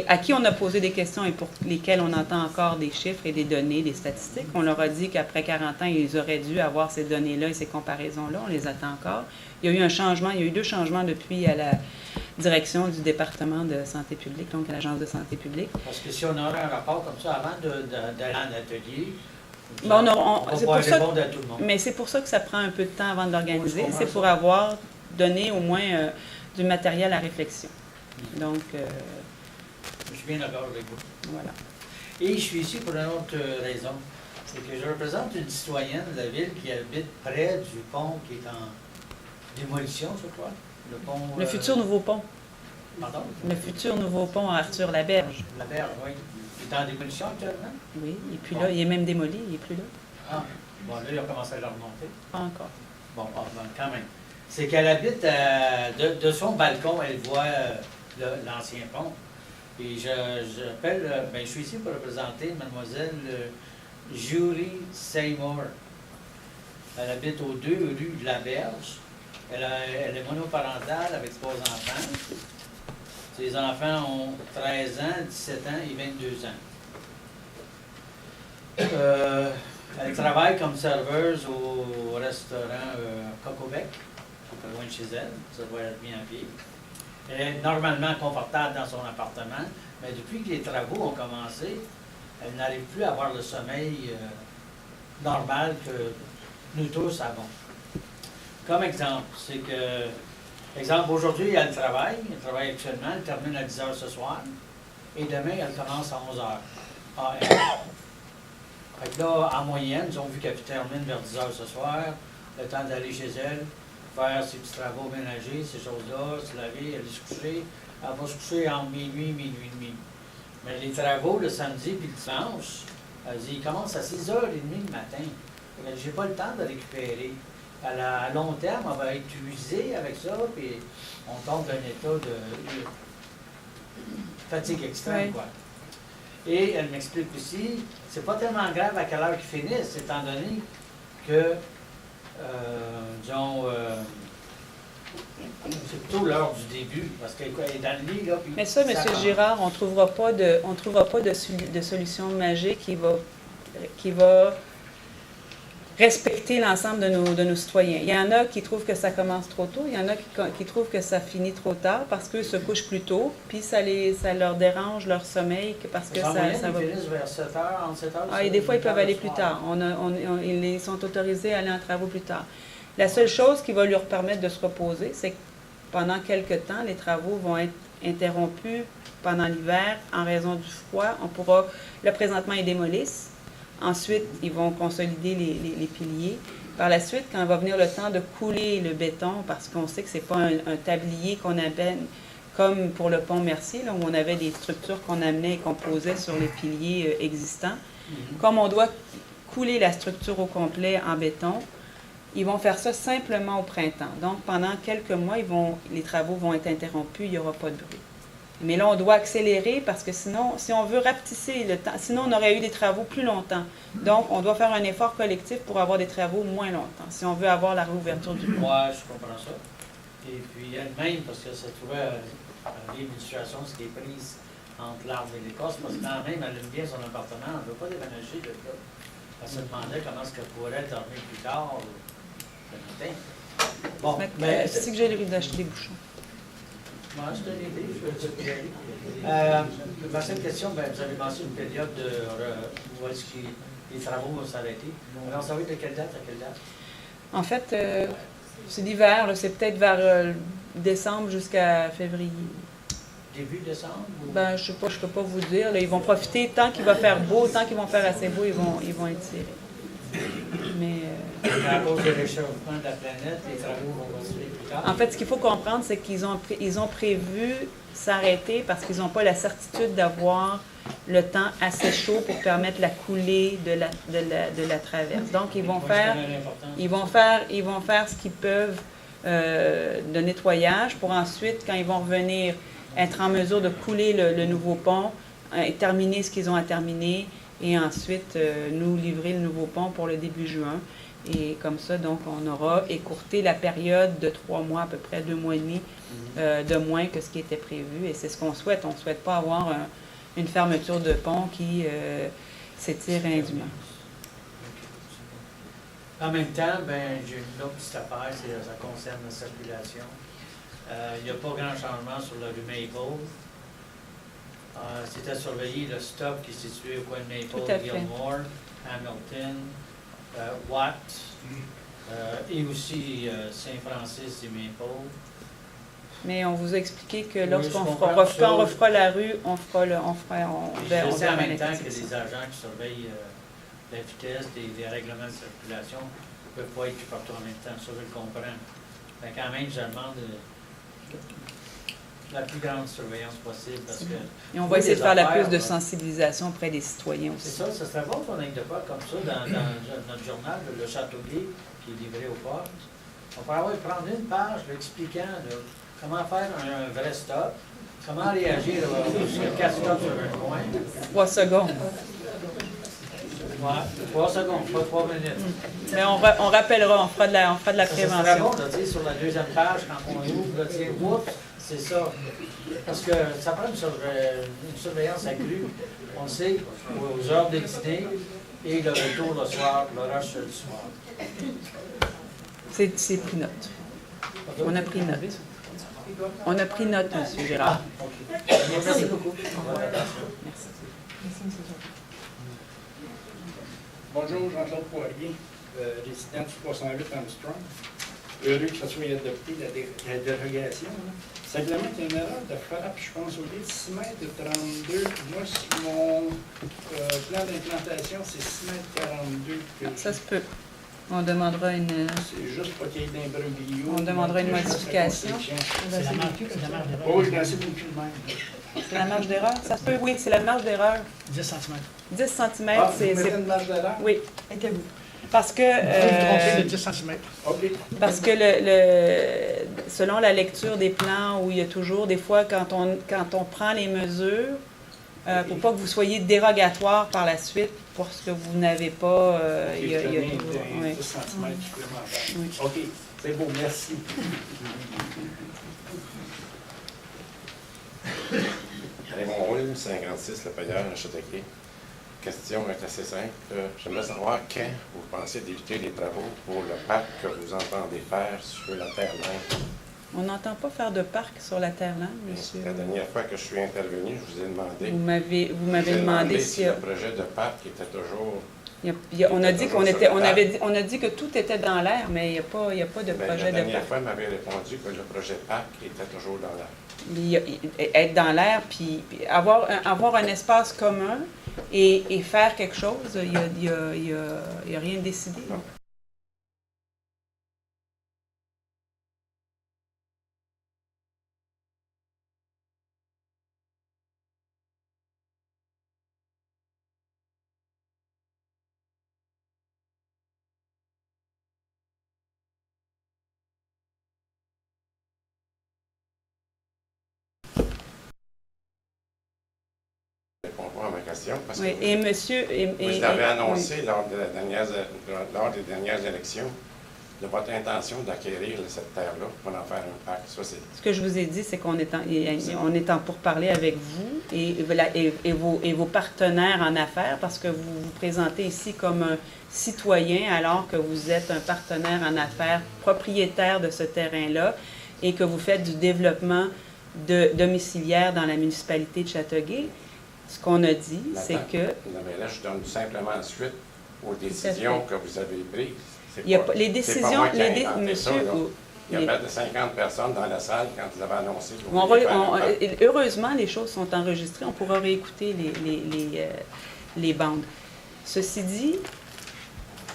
à qui on a posé des questions et pour lesquelles on entend encore des chiffres et des données, des statistiques. On leur a dit qu'après 40 ans, ils auraient dû avoir ces données-là et ces comparaisons-là. On les attend encore. Il y a eu un changement, il y a eu 2 changements depuis à la direction du département de santé publique, donc à l'Agence de santé publique. Parce que si on aurait un rapport comme ça avant d'aller en atelier, Bon, on va c'est pouvoir pour ça répondre à tout le monde. mais c'est pour ça que ça prend un peu de temps avant de l'organiser. Oui, je comprends C'est ça. pour avoir donné au moins du matériel à réflexion. Donc, Je suis bien d'accord avec vous. voilà. Et je suis ici pour une autre raison. C'est que je représente une citoyenne de la ville qui habite près du pont qui est en démolition, je crois. Le pont... Le futur nouveau pont. Pardon? Le futur nouveau pont à Arthur-Laberge. La berge, oui. Il est en démolition actuellement? Oui, il n'est plus là. Il est même démoli, il n'est plus là. Ah, bon, là, il a commencé à le remonter. Pas encore. Bon, quand même. C'est qu'elle habite, de son balcon, elle voit l'ancien pont. Et je suis ici pour représenter mademoiselle Julie Seymour. Elle habite aux 2 rues de la Berge. Elle est monoparentale avec 3 enfants. Ses enfants ont 13 ans, 17 ans et 22 ans. Elle travaille comme serveuse au restaurant Cocobec, qui est pas loin de chez elle. Ça doit être bien pied. Elle est normalement confortable dans son appartement, mais depuis que les travaux ont commencé, elle n'arrive plus à avoir le sommeil normal que nous tous avons. Comme exemple, c'est que, exemple, aujourd'hui, elle travaille actuellement, elle termine à 10 h ce soir, et demain, elle commence à 11 h AM. Fait que là, en moyenne, ils ont vu qu'elle termine vers 10 h ce soir, le temps d'aller chez elle, faire ses petits travaux ménagers, ces choses-là, se laver, aller se coucher. Elle va se coucher entre minuit et demi. Mais les travaux, le samedi puis le dimanche, elle dit, ils commencent à 6h30 le matin. J'ai pas le temps de récupérer. À long terme, on va être usé avec ça, puis on tombe dans un état de fatigue extrême, Oui. quoi. Et elle m'explique aussi, c'est pas tellement grave à quelle heure qu'ils finissent, étant donné que, disons, c'est plutôt l'heure du début, parce qu'elle est dans le lit, là, puis... Mais ça, M. commence. Girard, on ne trouvera pas de solution magique qui va respecter l'ensemble de nos citoyens. Il y en a qui trouvent que ça commence trop tôt, il y en a qui trouvent que ça finit trop tard parce qu'eux se couchent plus tôt, puis ça leur dérange leur sommeil parce que En ça moyenne, va... ils finissent vers 7 h, entre 7 h Ah, et des fois, ils peuvent aller plus tard. Ils sont autorisés à aller en travaux plus tard. La seule chose qui va leur permettre de se reposer, c'est que pendant quelques temps, les travaux vont être interrompus pendant l'hiver en raison du froid. Là, présentement, ils démolissent. Ensuite, ils vont consolider les piliers. Par la suite, quand va venir le temps de couler le béton, parce qu'on sait que ce n'est pas un tablier qu'on amène comme pour le pont Mercier, là, où on avait des structures qu'on amenait et qu'on posait sur les piliers existants. Comme on doit couler la structure au complet en béton, ils vont faire ça simplement au printemps. Donc, pendant quelques mois, les travaux vont être interrompus, il n'y aura pas de bruit. Mais là, on doit accélérer parce que sinon, si on veut rapetisser le temps, sinon on aurait eu des travaux plus longtemps. Donc, on doit faire un effort collectif pour avoir des travaux moins longtemps, si on veut avoir la réouverture du pont. Moi, je comprends ça. Et puis elle-même, parce que ça trouvait vivre une situation ce qui est prise entre l'arbre et l'écorce, parce que quand même, elle aime bien son appartement, elle ne veut pas déménager de là. Elle se demandait comment est-ce qu'elle pourrait dormir plus tard le matin. Bon, mais... C'est que j'ai le risque d'acheter des bouchons. Moi, je te l'ai dit, je peux y aller. Ma seule question, vous avez mentionné une période où est-ce que les travaux vont s'arrêter. Alors, ça va être de quelle date à quelle date? En fait, c'est l'hiver, là, c'est peut-être vers décembre jusqu'à février. Début décembre? Ou... Ben, je sais pas, je peux pas vous dire. Là, ils vont profiter tant qu'il va faire beau, tant qu'ils vont faire assez beau, ils vont étirer. Mais À cause du réchauffement de la planète, les travaux vont continuer plus tard. En fait, ce qu'il faut comprendre, c'est qu'ils ont prévu s'arrêter parce qu'ils n'ont pas la certitude d'avoir le temps assez chaud pour permettre la coulée de la traverse. Donc, ils vont faire ce qu'ils peuvent de nettoyage pour ensuite, quand ils vont revenir, être en mesure de couler le nouveau pont, terminer ce qu'ils ont à terminer et ensuite nous livrer le nouveau pont pour le début juin. Et comme ça, donc, on aura écourté la période de 3 mois, à peu près 2 mois et demi de moins que ce qui était prévu. Et c'est ce qu'on souhaite. On ne souhaite pas avoir une fermeture de pont qui s'étire indûment. En même temps, ben, j'ai une autre petite affaire, ça concerne la circulation. Il n'y a pas grand changement sur la rue Maple. C'est à surveiller le stop qui est situé au coin de Maple, Gilmore, Hamilton, Watt, et aussi Saint-Francis et Maple. Mais on vous a expliqué que Oui, lorsqu'on je fera, comprends. quand on refera la rue, on Je verra sais en même un temps effectif. que les agents qui surveillent la vitesse et les règlements de circulation ne peuvent pas être partout en même temps, ça je le comprends. Mais quand même, je demande la plus grande surveillance possible parce que... Et on va oui, essayer de les faire la affaires, plus de là. sensibilisation auprès des citoyens C'est aussi. ça, ça serait bon qu'on ait de quoi comme ça dans notre journal, le Châteauguay, qui est livré aux portes. On pourrait prendre une page là, expliquant là, comment faire un vrai stop, comment réagir sur 4 stops sur un coin. 3 secondes. Ouais, 3 secondes, pas 3 minutes. Mais on rappellera, on fera de la Ça serait prévention. bon, là, tu sais, sur la deuxième page, quand on ouvre, là, tu sais, oups, c'est ça. Parce que ça prend une surveillance accrue, on le sait, aux heures de dîner et le retour le soir, le rush du soir. C'est pris note. On a pris note. On a pris note, M. Gérard. OK. Merci beaucoup. Bonjour, Jean-Claude Poirier, résident du 308 Armstrong. Heureux que ça soit adopté, la dérogation. Là. Simplement, il y a une erreur de frappe, je pense, au lieu de 6 mètres 32. Moi, sur mon plan d'implantation, c'est 6 mètres 42. que Ça se peut. On demandera une... C'est juste pas qu'il y ait d'imbroglio. On demandera une modification. C'est la marge d'erreur. Oui, c'est beaucoup le même. C'est la marge d'erreur? Ça se peut, oui, c'est la marge d'erreur. 10 cm. 10 cm, Ah, vous c'est... mettez une marge d'erreur? Oui. Parce que... Vous de 10 cm. OK. Parce que selon la lecture des plans, où il y a toujours, des fois, quand on prend les mesures, pour pas que vous soyez dérogatoire par la suite pour ce que vous n'avez pas, il y a toujours... oui. 10 cm supplémentaires. Oui. OK, c'est beau, merci. Raymond Roule, 56, le payeur à Châteauguay. Question est assez simple. J'aimerais savoir quand vous pensez d'éviter les travaux pour le parc que vous entendez faire sur la Terre-Lande. On n'entend pas faire de parc sur la Terre-Lande, monsieur. La dernière fois que je suis intervenu, je vous ai demandé. Vous m'avez demandé si le projet de parc était toujours. On a dit on a dit que tout était dans l'air, mais il n'y a pas de Bien, projet de la dernière parc. fois, il m'avait répondu que le projet parc était toujours dans l'air. Être dans l'air, puis avoir un espace commun et faire quelque chose, il n'y a rien de décidé. Non. Répondre à ma question parce Oui, que et monsieur... vous l'avez annoncé lors des dernières élections de votre intention d'acquérir cette terre-là pour en faire un parc. Ça, c'est... Ce que je vous ai dit, c'est qu'on est en pourparlers avec vous et vos partenaires en affaires, parce que vous vous présentez ici comme un citoyen alors que vous êtes un partenaire en affaires, propriétaire de ce terrain-là, et que vous faites du développement domiciliaire dans la municipalité de Châteauguay. Ce qu'on a dit, c'est que... Non, mais là, je donne simplement suite aux décisions que vous avez prises. Il y a pas, les décisions... monsieur, il y avait de 50 personnes dans la salle quand vous avez annoncé que vous heureusement, les choses sont enregistrées. On pourra réécouter les bandes. Ceci dit,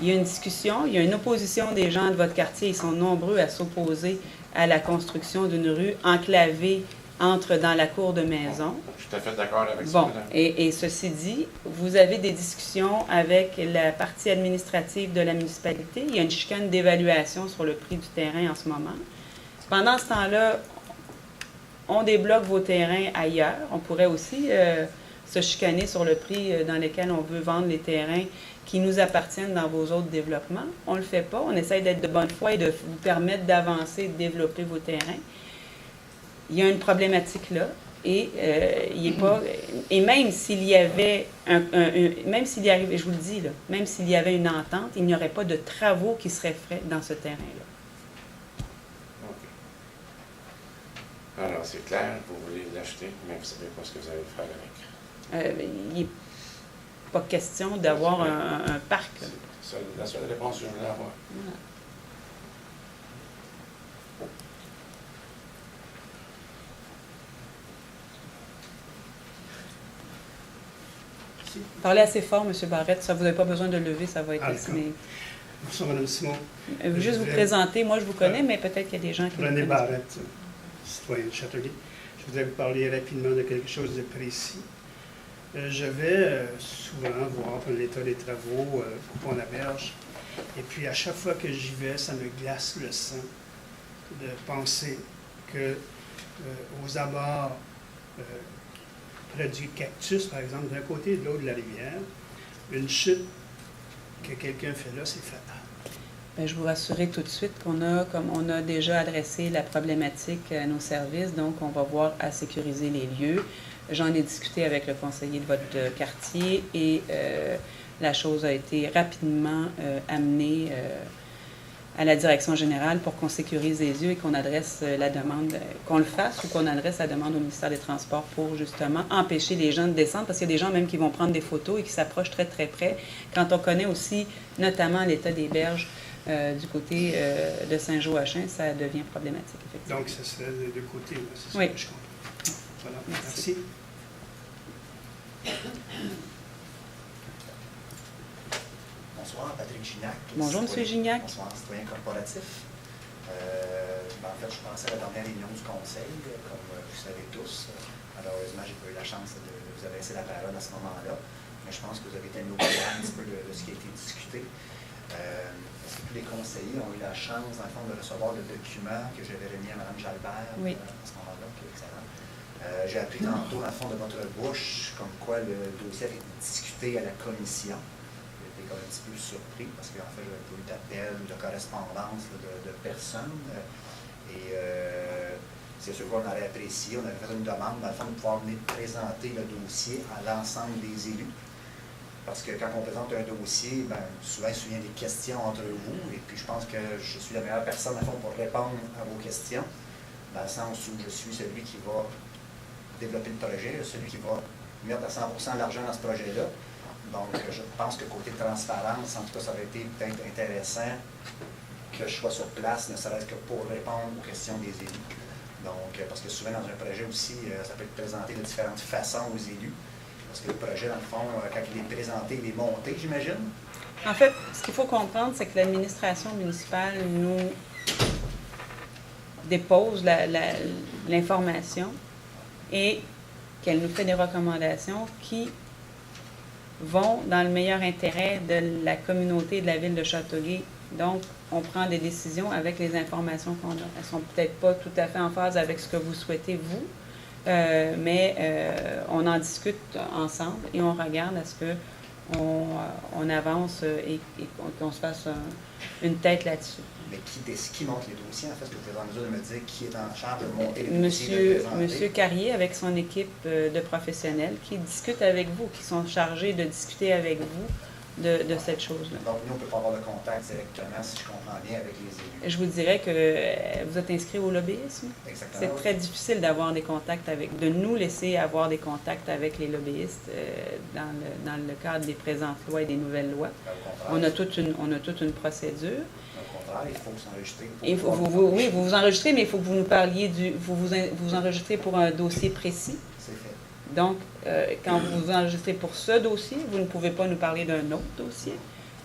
Il y a une discussion, il y a une opposition des gens de votre quartier. Ils sont nombreux à s'opposer à la construction d'une rue enclavée dans la cour de maison. Je suis tout à fait d'accord avec ça. Bon, madame. et ceci dit, vous avez des discussions avec la partie administrative de la municipalité. Il y a une chicane d'évaluation sur le prix du terrain en ce moment. Pendant ce temps-là, on débloque vos terrains ailleurs. On pourrait aussi se chicaner sur le prix dans lequel on veut vendre les terrains qui nous appartiennent dans vos autres développements. On ne le fait pas. On essaye d'être de bonne foi et de vous permettre d'avancer, de développer vos terrains. Il y a une problématique là. Et il est pas. Et même s'il y avait même s'il y arrivait, je vous le dis là, même s'il y avait une entente, il n'y aurait pas de travaux qui seraient faits dans ce terrain-là. OK. Alors, c'est clair, vous voulez l'acheter, mais vous ne savez pas ce que vous allez faire avec. Il n'est pas question d'avoir un parc. Là. C'est la seule réponse que je voulais avoir. Voilà. Parlez assez fort, M. Barrette. Ça, vous n'avez pas besoin de lever, ça va être assez. Mais... Bonsoir, Mme Simon. Juste vous présenter. Moi, je vous connais, mais peut-être qu'il y a des gens qui... René Barrette, citoyen de Châteauguay. Je voudrais vous parler rapidement de quelque chose de précis. Je vais souvent voir l'état des travaux au Pont-la-Berge. Et puis, à chaque fois que j'y vais, ça me glace le sang de penser que aux abords près du Cactus, par exemple, d'un côté et de l'autre de la rivière, une chute que quelqu'un fait là, c'est fatal. Bien, je vous rassurer tout de suite comme on a déjà adressé la problématique à nos services, donc on va voir à sécuriser les lieux. J'en ai discuté avec le conseiller de votre quartier et la chose a été rapidement amenée à la direction générale pour qu'on sécurise les lieux et qu'on adresse la demande, qu'on le fasse ou qu'on adresse la demande au ministère des Transports pour justement empêcher les gens de descendre, parce qu'il y a des gens même qui vont prendre des photos et qui s'approchent très très près. Quand on connaît aussi notamment l'état des berges du côté de Saint-Joachim, ça devient problématique, effectivement. Donc, ce serait des deux côtés, là, c'est oui. ça que je comprends. Voilà, merci. Bonsoir, Patrick Gignac. Bonjour, M. Gignac. Bonsoir, citoyen corporatif. En fait, je pensais à la dernière réunion du Conseil, comme vous savez tous. Malheureusement, je n'ai pas eu la chance de vous adresser la parole à ce moment-là, mais je pense que vous avez été mis au courant un petit peu de ce qui a été discuté. Est-ce que tous les conseillers ont eu la chance, dans le fond, de recevoir le document que j'avais remis à Mme Jalbert oui. À ce moment-là, qui est excellent? J'ai appris tantôt, dans le fond, de votre bouche, comme quoi le dossier avait été discuté à la commission. J'étais quand même un petit peu surpris parce qu'en fait, j'avais pas eu d'appel ou de correspondance de personnes. C'est sûr qu'on aurait apprécié, on avait fait une demande, dans le fond, de pouvoir venir présenter le dossier à l'ensemble des élus. Parce que quand on présente un dossier, ben, souvent, il y a des questions entre vous, et puis je pense que je suis la meilleure personne, dans le fond, pour répondre à vos questions, dans le sens où je suis celui qui va développer le projet, celui qui va mettre à 100% l'argent dans ce projet-là. Donc, je pense que côté transparence, en tout cas, ça aurait été peut-être intéressant que je sois sur place, ne serait-ce que pour répondre aux questions des élus. Donc, parce que souvent, dans un projet aussi, ça peut être présenté de différentes façons aux élus. Parce que le projet, dans le fond, quand il est présenté, il est monté, j'imagine. En fait, ce qu'il faut comprendre, c'est que l'administration municipale nous dépose l'information et qu'elle nous fait des recommandations qui vont dans le meilleur intérêt de la communauté et de la ville de Châteauguay. Donc, on prend des décisions avec les informations qu'on a. Elles ne sont peut-être pas tout à fait en phase avec ce que vous souhaitez, vous, mais on en discute ensemble et on regarde à ce qu'on avance et qu'on se fasse une tête là-dessus. Mais qui monte les dossiers, en fait? Est-ce que vous êtes en mesure de me dire qui est en charge de monter les dossiers? Monsieur Carrier, avec son équipe de professionnels, qui discutent avec vous, qui sont chargés de discuter avec vous de cette chose-là. Donc, nous, on ne peut pas avoir de contact directement, si je comprends bien, avec les élus. Je vous dirais que vous êtes inscrit au lobbyisme. Exactement. C'est très difficile d'avoir des contacts de nous laisser avoir des contacts avec les lobbyistes dans le cadre des présentes lois et des nouvelles lois. On a toute une procédure. Au contraire, il faut s'enregistrer. Oui, vous vous enregistrez, mais il faut que vous nous parliez vous enregistrez pour un dossier précis. C'est fait. Donc, quand vous vous enregistrez pour ce dossier, vous ne pouvez pas nous parler d'un autre dossier.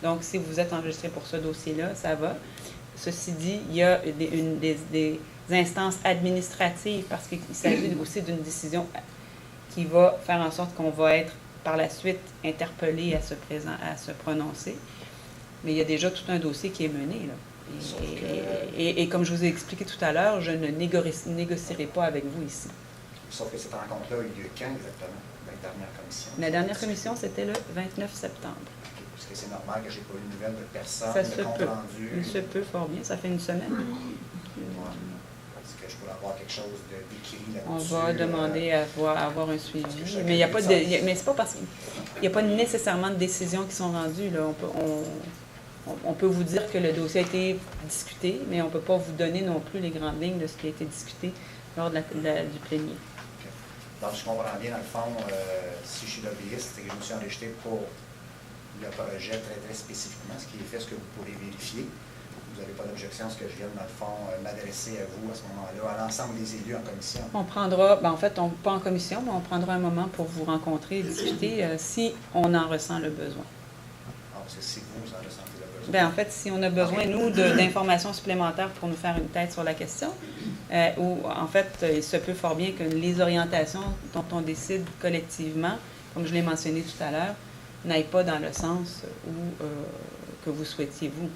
Donc, si vous êtes enregistré pour ce dossier-là, ça va. Ceci dit, il y a des instances administratives parce qu'il s'agit aussi d'une décision qui va faire en sorte qu'on va être par la suite interpellé à se prononcer. Mais il y a déjà tout un dossier qui est mené, là. Et comme je vous ai expliqué tout à l'heure, je ne négocierai pas avec vous ici. Sauf que cette rencontre-là a eu lieu quand exactement, la dernière commission? La dernière commission, c'était le 29 septembre. Est-ce que c'est normal que je n'ai pas eu de nouvelles de personne, Ça de se compte peut. rendu? Il se peut fort bien. Ça fait une semaine. Est-ce que je pourrais avoir quelque chose d'écrit là-dessus? On va demander à avoir un suivi. Mais il y a pas de, mais c'est pas parce qu'il n'y a pas nécessairement de décisions qui sont rendues, là. On peut vous dire que le dossier a été discuté, mais on ne peut pas vous donner non plus les grandes lignes de ce qui a été discuté lors du plénier. Okay. Donc, je comprends bien, dans le fond, si je suis lobbyiste, c'est que je me suis enregistré pour le projet très, très spécifiquement, ce qui est fait, ce que vous pourrez vérifier. Vous n'avez pas d'objection à ce que je vienne, dans le fond, m'adresser à vous à ce moment-là, à l'ensemble des élus en commission? On prendra, en fait, pas en commission, mais on prendra un moment pour vous rencontrer et discuter si on en ressent le besoin. Ah, parce que si vous en ressentez le besoin. Bien, en fait, si on a besoin, nous, d'informations supplémentaires pour nous faire une tête sur la question, ou en fait, il se peut fort bien que les orientations dont on décide collectivement, comme je l'ai mentionné tout à l'heure, n'aillent pas dans le sens que vous souhaitiez, vous.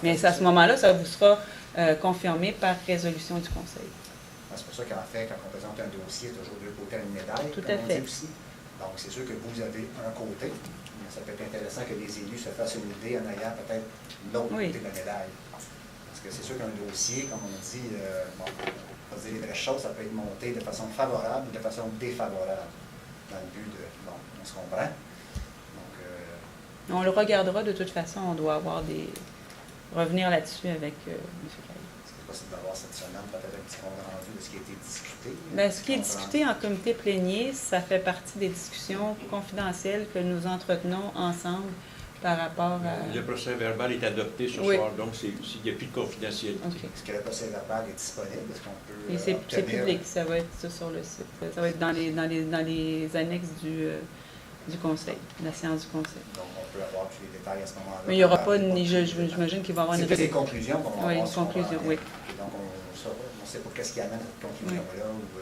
Mais à ce moment-là, ça vous sera confirmé par résolution du Conseil. C'est pour ça qu'en fait, quand on présente un dossier, il y a toujours deux côtés à une médaille, tout comme à on fait. dit aussi. Donc, c'est sûr que vous avez un côté, mais ça peut être intéressant que les élus se fassent une idée en ayant peut-être l'autre côté de la médaille. Parce que c'est sûr qu'un dossier, comme on dit, on va dire les vraies choses, ça peut être monté de façon favorable ou de façon défavorable, dans le but de, bon, on se comprend. Donc, on le regardera de toute façon, on doit revenir là-dessus avec M. Caillé. Est-ce que c'est possible d'avoir cette semaine peut-être un petit compte rendu de ce qui a été discuté? Bien, ce qui est discuté en comité plénier, ça fait partie des discussions confidentielles que nous entretenons ensemble par rapport à... Le procès verbal est adopté ce soir, donc il n'y a plus de confidentialité. Okay. Est-ce que le procès verbal est disponible? Est-ce qu'on peut c'est public, ça va être sur le site. Ça va être dans les annexes du Conseil, de la séance du Conseil. Donc, on peut avoir tous les détails à ce moment-là. Mais il n'y aura pas, j'imagine qu'il va y avoir C'est des conclusions qu'on va avoir. Oui, une conclusion, oui. Et donc, on ne sait pas qu'est-ce qui amène cette conclusion-là. Oui.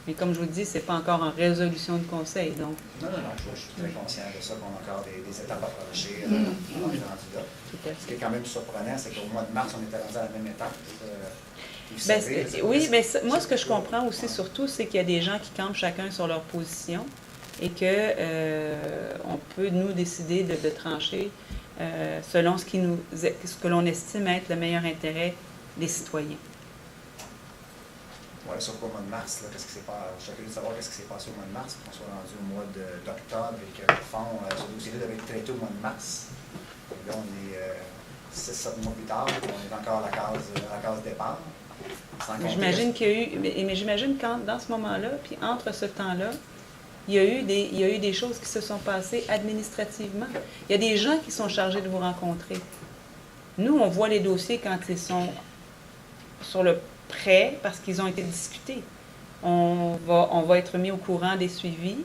Mais comme je vous dis, ce n'est pas encore en résolution de Conseil, donc... Non, je suis très conscient de ça, qu'on a encore des étapes à franchir dans le candidat. Ce qui est quand même surprenant, c'est qu'au mois de mars, on était rendu à la même étape. Oui, mais moi, ce que je comprends aussi, surtout, c'est qu'il y a des gens qui campent chacun sur leur position et qu'on peut, nous, décider de trancher selon ce que l'on estime être le meilleur intérêt des citoyens. Oui, sauf qu'au mois de mars, qu'est-ce qui s'est passé? Je suis curieux de savoir qu'est-ce qui s'est passé au mois de mars, pour qu'on soit rendu au mois d'octobre et que, au fond, ce dossier-là devait être traité au mois de mars. Et là, on est 6-7 mois plus tard, on est encore à la case départ. J'imagine qu'il y a eu, mais j'imagine que dans ce moment-là, puis entre ce temps-là, il y a eu des choses qui se sont passées administrativement. Il y a des gens qui sont chargés de vous rencontrer. Nous, on voit les dossiers quand ils sont sur le prêt parce qu'ils ont été discutés. On va être mis au courant des suivis,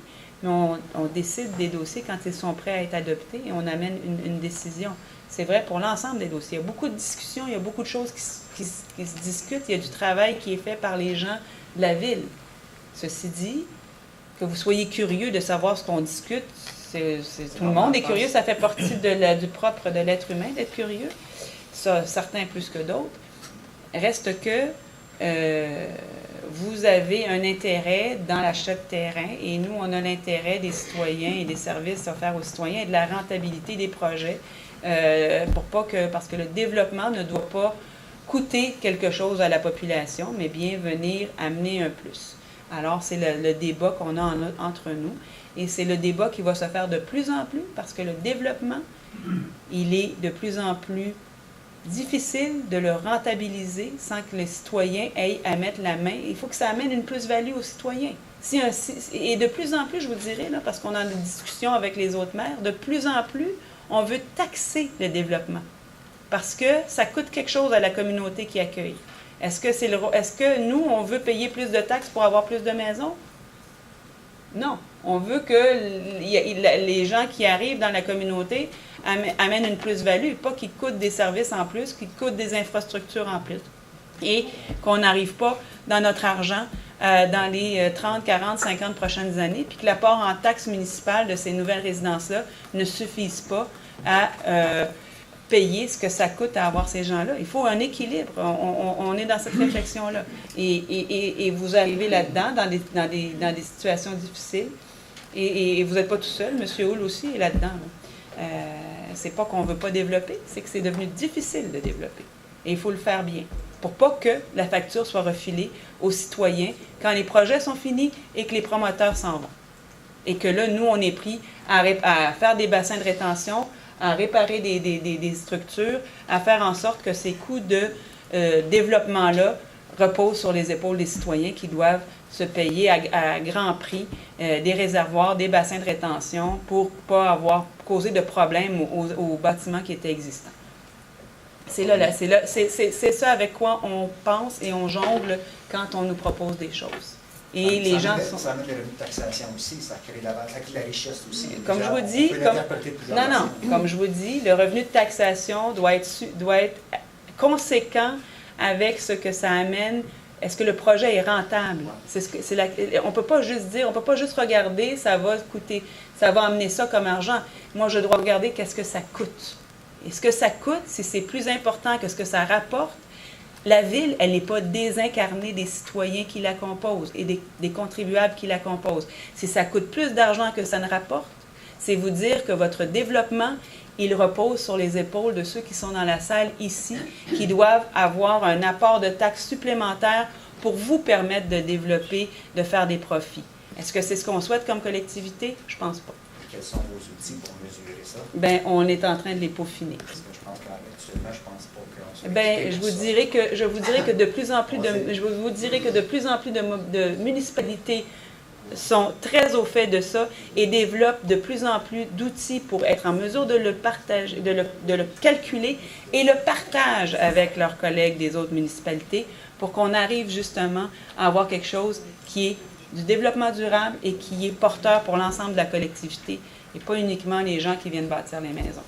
mais on décide des dossiers quand ils sont prêts à être adoptés et on amène une décision. C'est vrai pour l'ensemble des dossiers. Il y a beaucoup de discussions, il y a beaucoup de choses qui se discutent, il y a du travail qui est fait par les gens de la ville. Ceci dit, que vous soyez curieux de savoir ce qu'on discute, tout le monde est curieux, ça fait partie du propre de l'être humain d'être curieux, ça, certains plus que d'autres. Reste que vous avez un intérêt dans l'achat de terrain et nous, on a l'intérêt des citoyens et des services offerts aux citoyens et de la rentabilité des projets parce que le développement ne doit pas coûter quelque chose à la population, mais bien venir amener un plus. Alors, c'est le débat qu'on a entre nous et c'est le débat qui va se faire de plus en plus parce que le développement, il est de plus en plus difficile de le rentabiliser sans que les citoyens aient à mettre la main. Il faut que ça amène une plus-value aux citoyens. Et de plus en plus, je vous dirais, là, parce qu'on a des discussions avec les autres maires, de plus en plus, on veut taxer le développement parce que ça coûte quelque chose à la communauté qui accueille. Est-ce que nous, on veut payer plus de taxes pour avoir plus de maisons? Non. On veut que les gens qui arrivent dans la communauté amènent une plus-value, pas qu'ils coûtent des services en plus, qu'ils coûtent des infrastructures en plus. Et qu'on n'arrive pas dans notre argent dans les 30, 40, 50 prochaines années, puis que l'apport en taxes municipales de ces nouvelles résidences-là ne suffise pas à payer ce que ça coûte à avoir ces gens-là. Il faut un équilibre. On est dans cette réflexion-là. Et vous arrivez là-dedans, dans des situations difficiles. Et vous n'êtes pas tout seul. M. Hull aussi est là-dedans. C'est pas qu'on ne veut pas développer, c'est que c'est devenu difficile de développer. Et il faut le faire bien, pour pas que la facture soit refilée aux citoyens quand les projets sont finis et que les promoteurs s'en vont. Et que là, nous, on est pris à faire des bassins de rétention, à réparer des structures, à faire en sorte que ces coûts de développement-là reposent sur les épaules des citoyens qui doivent se payer à grand prix des réservoirs, des bassins de rétention pour ne pas avoir causé de problèmes aux bâtiments qui étaient existants. C'est ça avec quoi on pense et on jongle quand on nous propose des choses. Et les gens sont... Ça amène les revenus de taxation aussi, ça crée la richesse aussi. Comme je vous dis, comme je vous dis, le revenu de taxation doit être conséquent avec ce que ça amène. Est-ce que le projet est rentable? On peut pas juste dire, on peut pas juste regarder, ça va coûter, ça va amener ça comme argent. Moi, je dois regarder qu'est-ce que ça coûte. Et ce que ça coûte, si c'est plus important que ce que ça rapporte, la ville, elle n'est pas désincarnée des citoyens qui la composent et des contribuables qui la composent. Si ça coûte plus d'argent que ça ne rapporte, c'est vous dire que votre développement, il repose sur les épaules de ceux qui sont dans la salle ici, qui doivent avoir un apport de taxes supplémentaires pour vous permettre de développer, de faire des profits. Est-ce que c'est ce qu'on souhaite comme collectivité? Je pense pas. Quels sont vos outils pour mesurer ça? Bien, on est en train de les peaufiner. Parce que je pense qu'actuellement, je pense pas qu'on soit... Bien, je vous dirais que de plus en plus de municipalités sont très au fait de ça et développent de plus en plus d'outils pour être en mesure de le partager, de le calculer et le partagent avec leurs collègues des autres municipalités pour qu'on arrive justement à avoir quelque chose qui est du développement durable et qui est porteur pour l'ensemble de la collectivité et pas uniquement les gens qui viennent bâtir les maisons.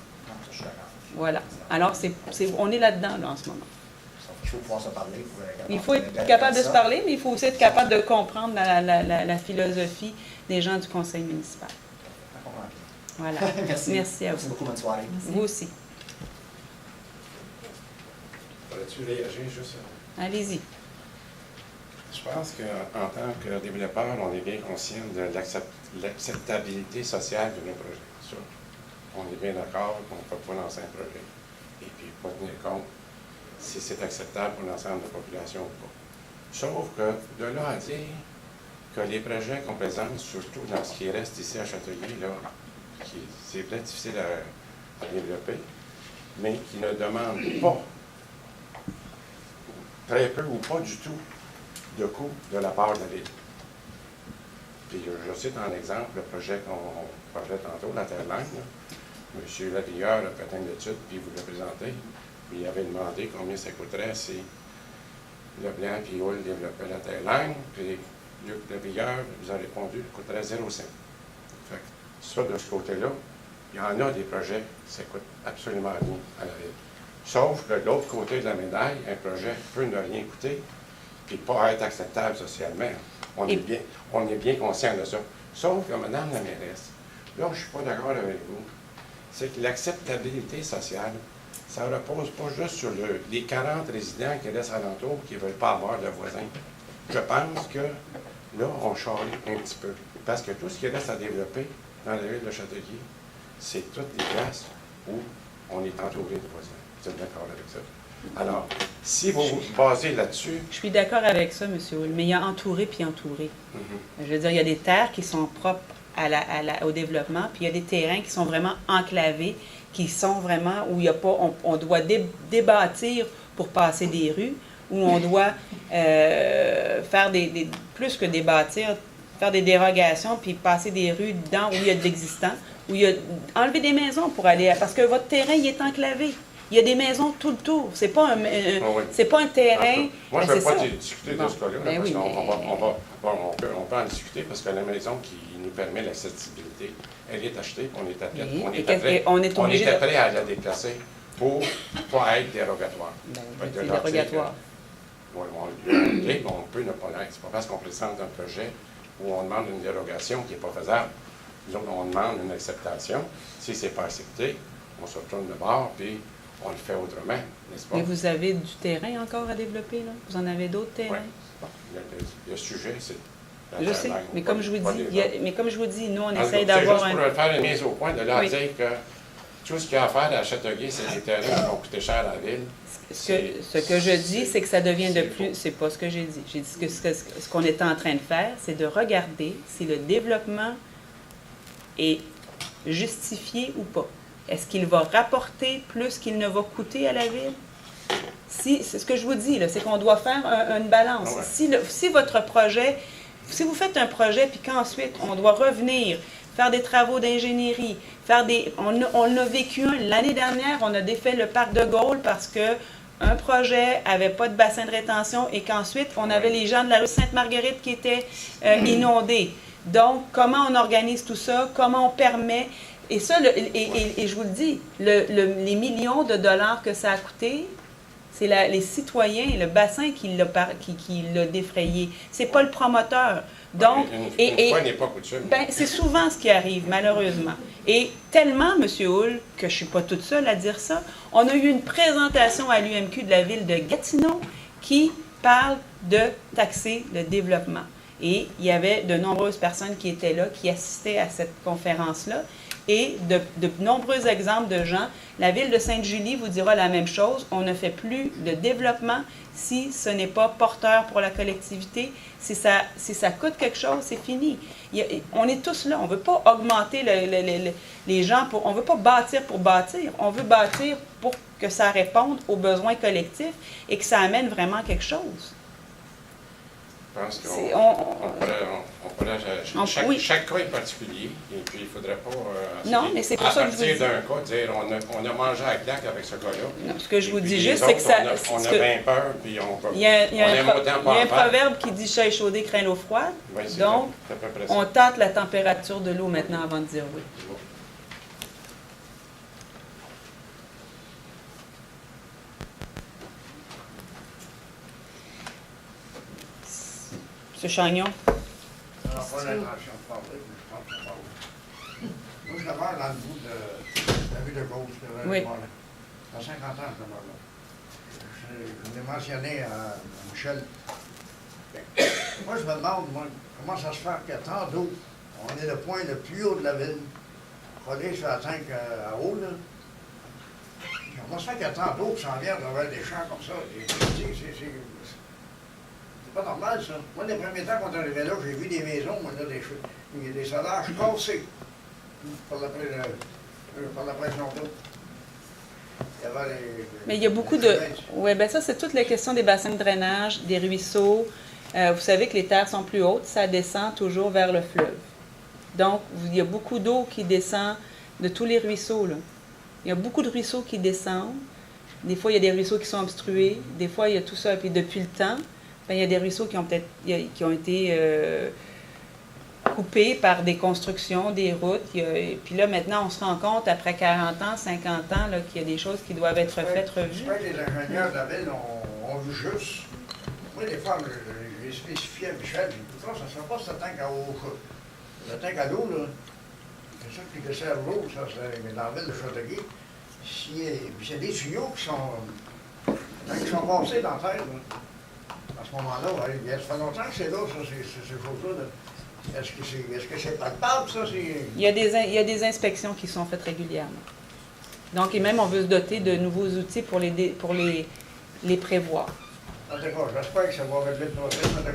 Voilà. Alors, on est là-dedans là, en ce moment. Il faut pouvoir se parler. Il faut être capable de se parler, mais il faut aussi être capable de comprendre la philosophie des gens du conseil municipal. Voilà. Merci. Merci à vous. Merci beaucoup, bonne soirée. Vous aussi. Pourrais-tu réagir juste? Allez-y. Je pense qu'en tant que développeur, on est bien conscient de l'acceptabilité sociale de nos projets. Ça, on est bien d'accord qu'on ne peut pas lancer un projet et puis pas tenir compte si c'est acceptable pour l'ensemble de la population ou pas. Sauf que de là à dire que les projets qu'on présente, surtout dans ce qui reste ici à Châteauguay, là, c'est très difficile à développer, mais qui ne demandent pas, très peu ou pas du tout, de coût de la part de la ville. Puis je cite en exemple le projet qu'on parlait tantôt, la Terre-Langue. M. Lavigueur a fait une étude, puis vous le présentez. Puis il avait demandé combien ça coûterait si Leblanc et Hull développaient la Terre-Langue. Puis Luc Lavigueur vous a répondu qu'il coûterait 0 cent. Fait que ça, de ce côté-là, il y en a des projets, ça coûte absolument rien à la ville. Sauf que de l'autre côté de la médaille, un projet peut ne rien coûter et pas être acceptable socialement. On est bien conscient de ça. Sauf que, Mme la mairesse, là, je ne suis pas d'accord avec vous, c'est que l'acceptabilité sociale, ça ne repose pas juste sur les 40 résidents qui restent alentour qui ne veulent pas avoir de voisins. Je pense que là, on charrie un petit peu. Parce que tout ce qui reste à développer dans la ville de Châteauguay, c'est toutes les places où on est entouré de voisins. Vous êtes d'accord avec ça? Alors, si vous vous basez là-dessus... Je suis d'accord avec ça, M. Hull, mais il y a entouré puis entouré. Je veux dire, il y a des terres qui sont propres au développement, puis il y a des terrains qui sont vraiment enclavés, qui sont vraiment où il n'y a pas... On doit débâtir pour passer des rues, où on doit faire plus que débâtir, faire des dérogations, puis passer des rues dedans où il y a de l'existant, où il y a... Enlever des maisons pour aller... Parce que votre terrain, il est enclavé. Il y a des maisons tout le tour. C'est pas c'est pas un terrain. Moi, je ne veux c'est pas ça. discuter de Bon. ce cas-là, Ben parce oui, qu'on on peut en discuter, parce que la maison qui nous permet l'accessibilité, elle est achetée, on était prêt, Oui, on et était on est obligé de- prêt à la déplacer pour pas être dérogatoire. Ben, Fait que c'est leur dire dérogatoire. que, ouais, on peut ne pas l'être. C'est pas parce qu'on présente un projet où on demande une dérogation qui n'est pas faisable. Nous autres, on demande une acceptation. Si ce n'est pas accepté, on se retourne de bord, puis on le fait autrement, n'est-ce pas? Mais vous avez du terrain encore à développer, là? Vous en avez d'autres terrains? Ouais. Bon, le sujet, c'est... la Je sais, terre, mais pas- comme je vous pas dis, des mais comme je vous dis, nous, on autres. essaye C'est d'avoir juste un... pour faire une mise au point, de leur Oui. dire que tout ce qu'il y a à faire à Châteauguay, c'est des terrains qui vont coûter cher à la ville. Ce que je dis, c'est que ça devient de c'est plus... faux. C'est pas ce que j'ai dit. J'ai dit que ce qu'on est en train de faire, c'est de regarder si le développement est justifié ou pas. Est-ce qu'il va rapporter plus qu'il ne va coûter à la ville? Si, c'est ce que je vous dis, là, c'est qu'on doit faire une balance. Ah ouais. Si votre projet, si vous faites un projet, puis qu'ensuite on doit revenir, faire des travaux d'ingénierie, on a vécu l'année dernière, on a défait le parc de Gaulle parce que un projet n'avait pas de bassin de rétention et qu'ensuite on avait les gens de la rue Sainte-Marguerite qui étaient inondés. Donc, comment on organise tout ça? Comment on permet... Et ça, et je vous le dis, les millions de dollars que ça a coûté, c'est les citoyens et le bassin qui l'a défrayé. C'est pas le promoteur. Donc, Une fois n'est pas coutume. ben, c'est souvent ce qui arrive, malheureusement. Et tellement, M. Hull, que je ne suis pas toute seule à dire ça, on a eu une présentation à l'UMQ de la ville de Gatineau qui parle de taxer le développement. Et il y avait de nombreuses personnes qui étaient là, qui assistaient à cette conférence-là. Et de nombreux exemples de gens. La ville de Sainte-Julie vous dira la même chose. On ne fait plus de développement si ce n'est pas porteur pour la collectivité. Si ça coûte quelque chose, c'est fini. On est tous là. On ne veut pas augmenter les gens. On ne veut pas bâtir pour bâtir. On veut bâtir pour que ça réponde aux besoins collectifs et que ça amène vraiment quelque chose. Je pense C'est- qu'on pourrait... oui. Chaque cas est particulier, et puis il ne faudrait pas... Non, mais c'est pour ça que je vous à dis. partir d'un cas, dire on a mangé à la claque avec ce gars-là. Non, ce que je Et vous puis dis les juste, c'est que autres, ça... On ce a que- bien peur, puis on peut... Il y a on aime autant pas en un faire. proverbe qui dit « chat échaudé craint l'eau froide Oui, c'est Donc, à peu près ça. on tâte la température de l'eau maintenant avant de dire oui. M. Chagnon. Alors, pas l'intention de parler, mais je pense qu'on parle. Moi, je demeure dans le bout de la rue de gauche. Oui. À 50 ans, je demeure là. Je l'ai mentionné à Michel. Moi, je me demande, comment ça se fait qu'il y a tant d'eau. On est le point le plus haut de la ville. Rodé sur la 5 à haut, là. Comment ça se fait qu'il y a tant d'eau qui s'en vient à travers des champs comme ça? C'est pas normal, ça. Moi, les premiers temps qu'on est arrivé là, j'ai vu des maisons, moi, là, des solages cassés par la pression d'eau. Il y avait Mais il y a beaucoup de... Oui, bien ça, c'est toute la question des bassins de drainage, des ruisseaux. Vous savez que les terres sont plus hautes, ça descend toujours vers le fleuve. Donc, il y a beaucoup d'eau qui descend de tous les ruisseaux, là. Il y a beaucoup de ruisseaux qui descendent. Des fois, il y a des ruisseaux qui sont obstrués. Des fois, il y a tout ça. Et puis, depuis le temps, ben, il y a des ruisseaux qui ont été coupés par des constructions, des routes. Et puis là, maintenant, on se rend compte, après 40 ans, 50 ans, là, qu'il y a des choses qui doivent être faites, revues. J'espère que les ingénieurs de la ville ont vu juste. Moi, des fois, j'ai spécifié à Michel, j'ai dit, ça ne sera pas ce tank à eau. Le tank à l'eau, là, c'est ça qui dessert l'eau, ça, c'est dans la ville de Châteauguay. C'est des tuyaux qui sont passés dans la terre, là. À ce moment-là, ça fait longtemps que c'est là, ça, ces choses-là. Est-ce que c'est palpable, ça? Il y a des inspections qui sont faites régulièrement. Donc, et même, on veut se doter de nouveaux outils pour les prévoir. En tout cas, j'espère que ça va régler le procès. En tout cas,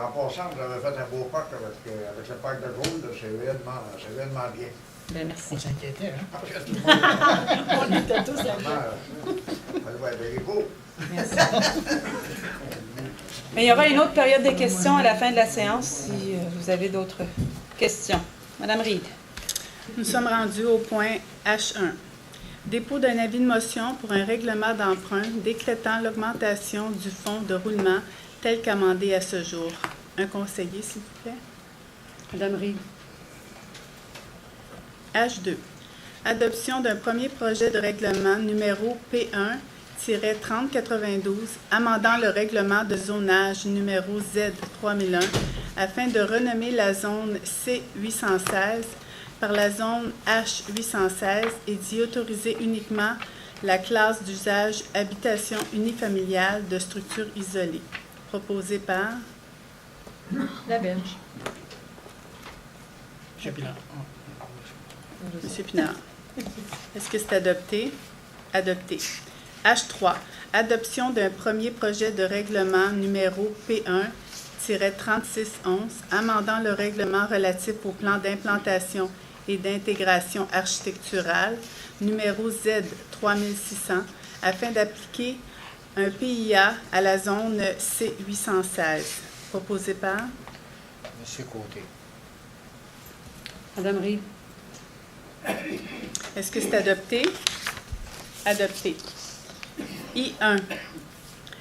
en passant, vous avez fait un beau parc avec le parc de Gaulle, c'est réellement bien. Bien, merci. On s'inquiétait, hein? On était tous là. Il est beau. Merci. Mais il y aura une autre période de questions à la fin de la séance si vous avez d'autres questions. Madame Reid. Nous sommes rendus au point H1. Dépôt d'un avis de motion pour un règlement d'emprunt décrétant l'augmentation du fonds de roulement tel qu'amendé à ce jour. Un conseiller, s'il vous plaît. Madame Reed. H2. Adoption d'un premier projet de règlement numéro P1-3092, amendant le règlement de zonage numéro Z3001 afin de renommer la zone C816 par la zone H816 et d'y autoriser uniquement la classe d'usage habitation unifamiliale de structure isolée. Proposé par Laberge. M. Pinard. M. Pinard. Est-ce que c'est adopté? Adopté. H3. Adoption d'un premier projet de règlement numéro P1-3611, amendant le règlement relatif au plan d'implantation et d'intégration architecturale numéro Z3600 afin d'appliquer un PIA à la zone C816. Proposé par M. Côté. Madame Reed. Est-ce que c'est adopté? Adopté. I1.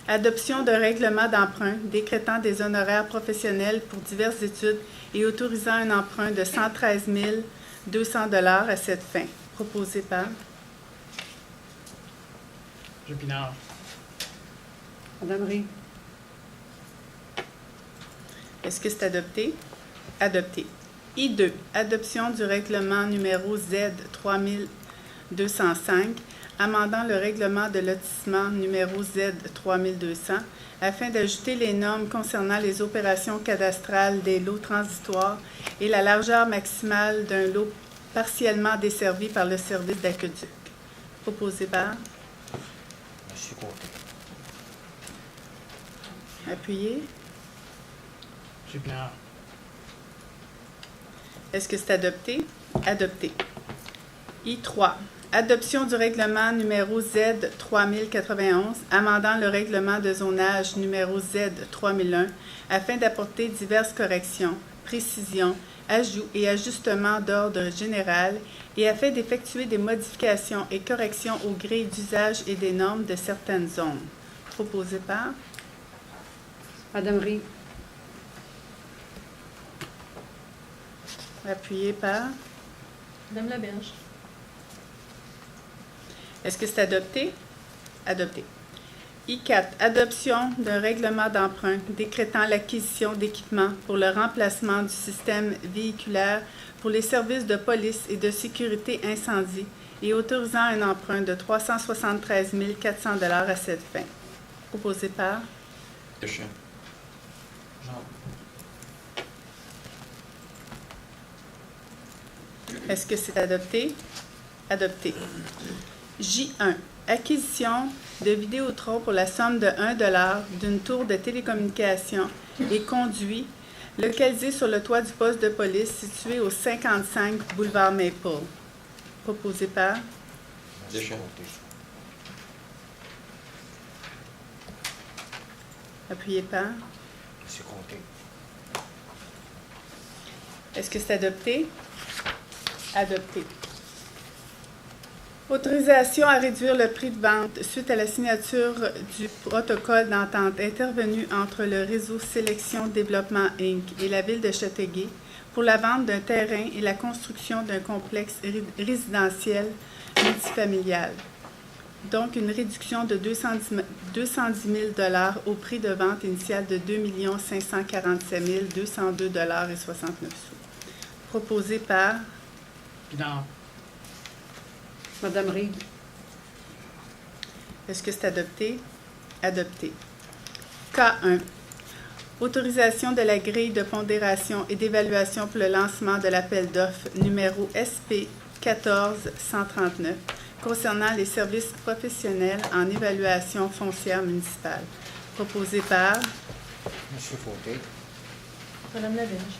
Adoption d'un règlement d'emprunt décrétant des honoraires professionnels pour diverses études et autorisant un emprunt de 113 200 $ à cette fin. Proposé par M. Pinard. Madame Reed. Est-ce que c'est adopté? Adopté. I2. Adoption du règlement numéro Z3205, amendant le règlement de lotissement numéro Z3200 afin d'ajouter les normes concernant les opérations cadastrales des lots transitoires et la largeur maximale d'un lot partiellement desservi par le service d'aqueduc. Proposé par M. Côté. Appuyé. M. Pinard. Est-ce que c'est adopté? Adopté. I3. Adoption du règlement numéro Z3091, amendant le règlement de zonage numéro Z3001 afin d'apporter diverses corrections, précisions, ajouts et ajustements d'ordre général et afin d'effectuer des modifications et corrections aux grilles d'usage et des normes de certaines zones. Proposé par Madame Reed. Appuyé par Madame Laberge. Est-ce que c'est adopté? Adopté. I4. Adoption d'un règlement d'emprunt décrétant l'acquisition d'équipements pour le remplacement du système véhiculaire pour les services de police et de sécurité incendie et autorisant un emprunt de 373 400 $ à cette fin. Proposé par Deschamps. Est-ce que c'est adopté? Adopté. J1. Acquisition de Vidéotron pour la somme de 1 $ d'une tour de télécommunication et conduit localisé sur le toit du poste de police situé au 55 boulevard Maple. Proposé par Deschamps. Appuyé par M. Côté. Est-ce que c'est adopté? Adopté. Autorisation à réduire le prix de vente suite à la signature du protocole d'entente intervenu entre le réseau Sélection Développement Inc. et la ville de Châteauguay pour la vente d'un terrain et la construction d'un complexe résidentiel multifamilial. Donc, une réduction de 210 000 $ au prix de vente initial de 2 547 202 $ et 69 sous. Proposé par Pinard. Madame Reed. Est-ce que c'est adopté? Adopté. K1. Autorisation de la grille de pondération et d'évaluation pour le lancement de l'appel d'offres numéro SP 14139 concernant les services professionnels en évaluation foncière municipale. Proposé par M. Côté. Madame Laberge.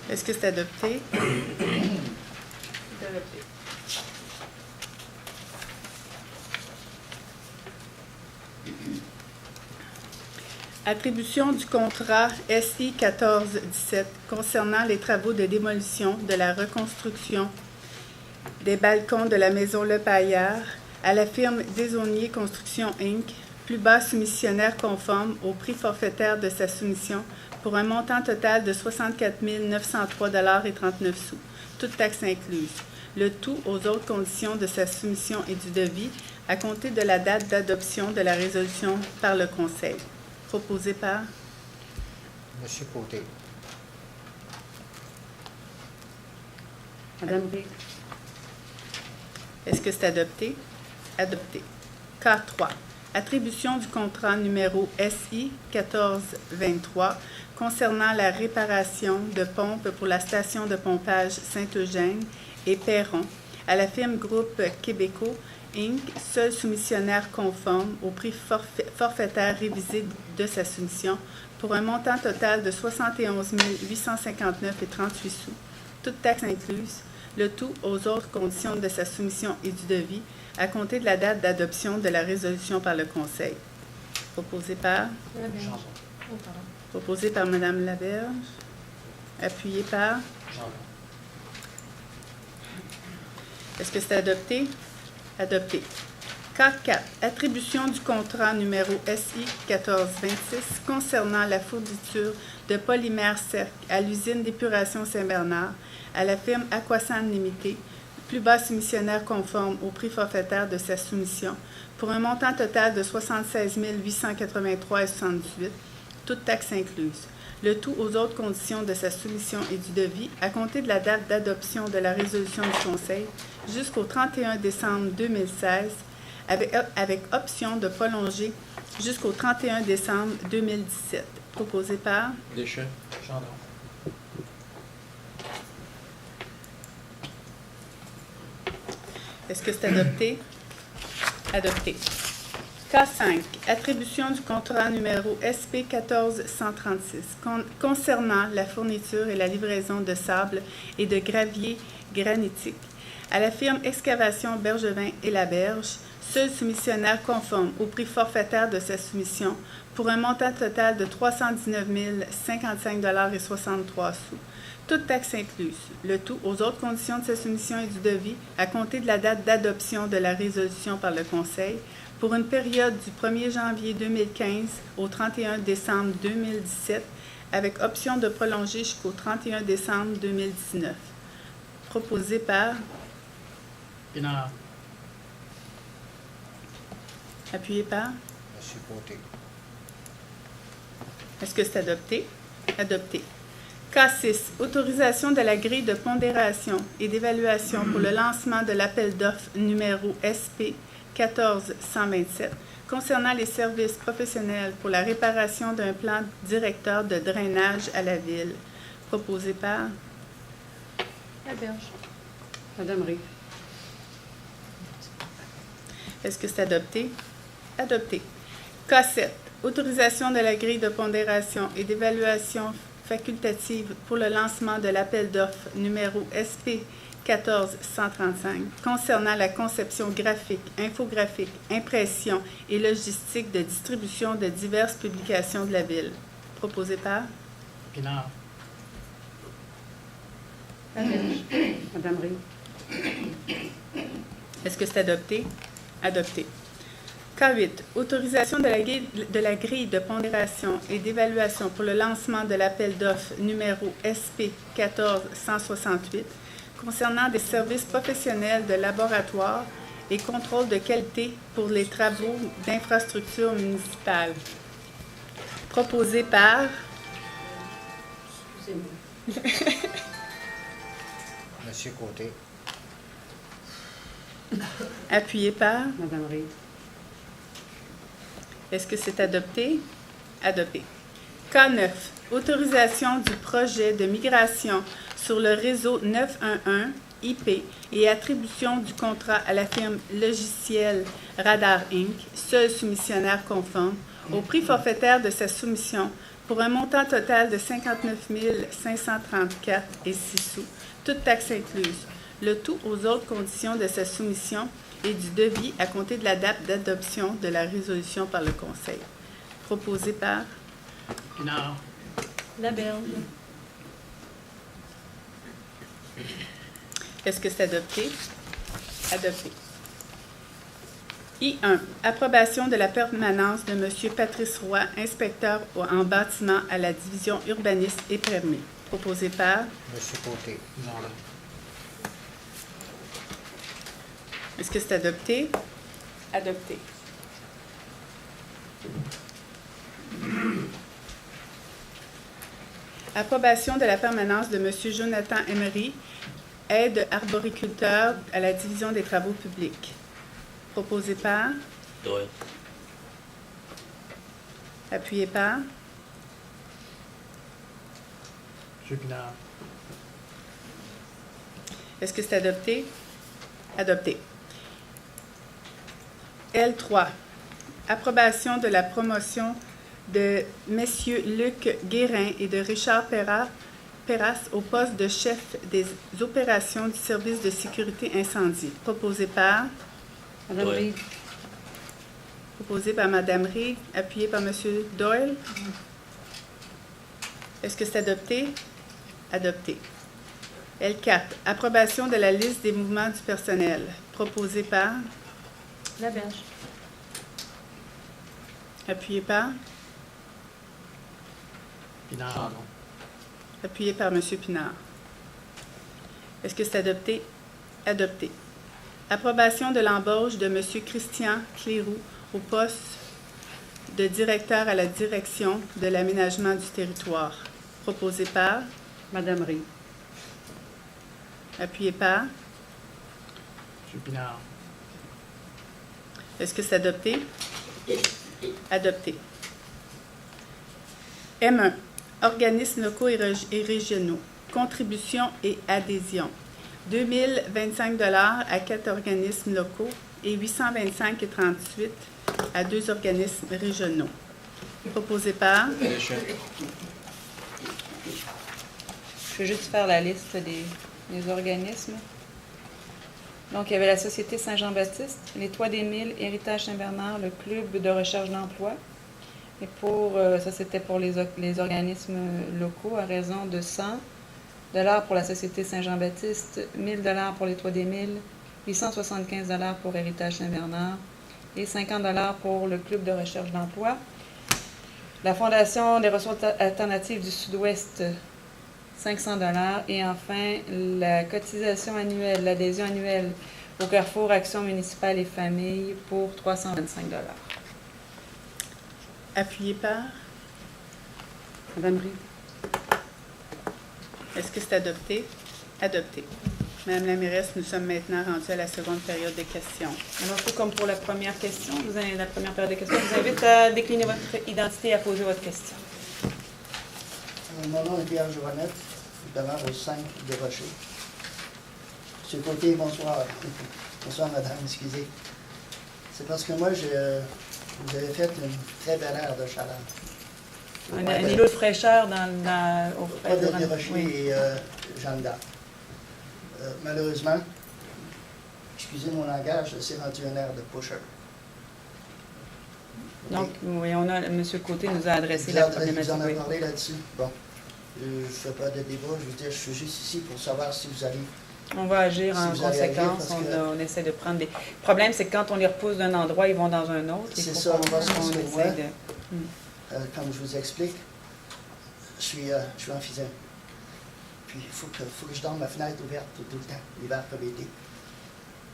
Est-ce que c'est adopté? C'est adopté. Attribution du contrat SI 1417 concernant les travaux de démolition de la reconstruction des balcons de la maison Le Paillard à la firme Desaulniers Construction Inc., plus bas soumissionnaire conforme au prix forfaitaire de sa soumission pour un montant total de 64 903,39 $, toutes taxes incluses. Le tout aux autres conditions de sa soumission et du devis à compter de la date d'adoption de la résolution par le Conseil. Proposé par Monsieur Côté. Madame Ray. Est-ce que c'est adopté? Adopté. K3. Attribution du contrat numéro SI 1423 concernant la réparation de pompes pour la station de pompage Saint-Eugène et Perron à la firme Groupe Québécois Inc., seul soumissionnaire conforme au prix forfaitaire révisé de sa soumission pour un montant total de 71 859,38 $, toutes taxes incluses, le tout aux autres conditions de sa soumission et du devis à compter de la date d'adoption de la résolution par le Conseil. Proposé par Mme Laberge. Appuyé par Est-ce que c'est adopté? Adopté. K4. Attribution du contrat numéro SI 1426 concernant la fourniture de polymère CERC à l'usine d'épuration Saint-Bernard à la firme Aquasan Limitée, plus bas soumissionnaire conforme au prix forfaitaire de sa soumission, pour un montant total de 76 883,78 $, toutes taxes incluses. Le tout aux autres conditions de sa soumission et du devis à compter de la date d'adoption de la résolution du Conseil jusqu'au 31 décembre 2016, avec option de prolonger jusqu'au 31 décembre 2017. Proposé par Deschamps. Gendron. Est-ce que c'est adopté? Adopté. K5. Attribution du contrat numéro SP 1436 concernant la fourniture et la livraison de sable et de gravier granitique à la firme Excavation Bergevin et Laberge, seul soumissionnaire conforme au prix forfaitaire de sa soumission pour un montant total de 319 055,63 $, toutes taxes incluses, le tout aux autres conditions de sa soumission et du devis à compter de la date d'adoption de la résolution par le Conseil pour une période du 1er janvier 2015 au 31 décembre 2017, avec option de prolonger jusqu'au 31 décembre 2019. Proposé par Pinard. Appuyé par Monsieur Côté. Est-ce que c'est adopté? Adopté. K6. Autorisation de la grille de pondération et d'évaluation pour le lancement de l'appel d'offres numéro SP 14127 concernant les services professionnels pour la réparation d'un plan directeur de drainage à la ville. Proposé par Laberge. Madame Ray. Est-ce que c'est adopté? Adopté. K7. Autorisation de la grille de pondération et d'évaluation facultative pour le lancement de l'appel d'offres numéro SP 14135 concernant la conception graphique, infographique, impression et logistique de distribution de diverses publications de la Ville. Proposé par Pinard. Madame Ray. Est-ce que c'est adopté? Adopté. K8. Autorisation de la grille de pondération et d'évaluation pour le lancement de l'appel d'offres numéro SP 14168 concernant des services professionnels de laboratoire et contrôle de qualité pour les travaux d'infrastructure municipale. Proposé par Monsieur Côté. Appuyé par Madame Ray. Est-ce que c'est adopté? Adopté. K9. Autorisation du projet de migration sur le réseau 911 IP et attribution du contrat à la firme logicielle Radar Inc., seul soumissionnaire conforme, au prix forfaitaire de sa soumission pour un montant total de 59 534,06 $, toutes taxes incluses, le tout aux autres conditions de sa soumission et du devis à compter de la date d'adoption de la résolution par le Conseil. Proposé par Pinard. Laberge. Est-ce que c'est adopté? Adopté. I1. Approbation de la permanence de M. Patrice Roy, inspecteur en bâtiment à la division urbanisme et permis. Proposé par... Monsieur Côté. Est-ce que c'est adopté? Adopté. Approbation de la permanence de M. Jonathan Emery, aide arboriculteur à la division des travaux publics. Proposé par... Doyle. Appuyé par... M. Pinard. Est-ce que c'est adopté? Adopté. L3. Approbation de la promotion de messieurs Luc Guérin et de Richard Perras au poste de chef des opérations du service de sécurité incendie. Proposé par... Madame Doyle. Reed. Proposé par Mme Reed, appuyé par M. Doyle. Est-ce que c'est adopté? Adopté. L4. Approbation de la liste des mouvements du personnel. Proposé par... Laberge. Appuyé par... Pinard. Appuyé par M. Pinard. Est-ce que c'est adopté? Adopté. Approbation de l'embauche de M. Christian Cléroux au poste de directeur à la direction de l'aménagement du territoire. Proposé par... Madame Reed. Appuyé par... M. Pinard. Est-ce que c'est adopté? Adopté. M1. Organismes locaux et régionaux. Contributions et adhésions. 2025 $ à 4 organismes locaux et 825,38 à 2 organismes régionaux. Proposé par... Deschamps. Je vais juste faire la liste des organismes. Donc, il y avait la Société Saint-Jean-Baptiste, les Toits des Milles, Héritage Saint-Bernard, le Club de recherche d'emploi. Et ça, c'était pour les organismes locaux à raison de 100 $ pour la Société Saint-Jean-Baptiste, 1 000 $ pour les Toits des Milles, 875 $ pour Héritage Saint-Bernard et 50 $ pour le Club de recherche d'emploi. La Fondation des ressources alternatives du Sud-Ouest, 500 $ et enfin la cotisation annuelle, l'adhésion annuelle au Carrefour Action municipale et famille pour 325 $. Appuyé par... Madame Reed. Est-ce que c'est adopté? Adopté. Madame la mairesse, nous sommes maintenant rendus à la seconde période de questions. Alors, tout comme pour la première question, la première période de questions, je vous invite à décliner votre identité et à poser votre question. Mon nom est Pierre Joannette, je demeure au 5 des Rochers. Monsieur Côté, bonsoir. Bonsoir, madame, excusez. C'est parce que moi, vous avez fait une très belle aire de chaleur. Un îlot de fraîcheur au Pas de des Rochers et Jeanne d'Arc. Malheureusement, excusez mon langage, c'est rendu un air de pusher. Donc, oui, M. Côté nous a adressé la problématique. Vous en avez parlé là-dessus. Bon, je ne fais pas de débat, je veux dire, je suis juste ici pour savoir si vous allez... On va agir en conséquence, on essaie de prendre des... Le problème, c'est que quand on les repousse d'un endroit, ils vont dans un autre. C'est ça, on va se essaie de... Comme je vous explique, je suis emphysème. Puis il faut que je dorme ma fenêtre ouverte tout le temps, l'hiver comme l'été.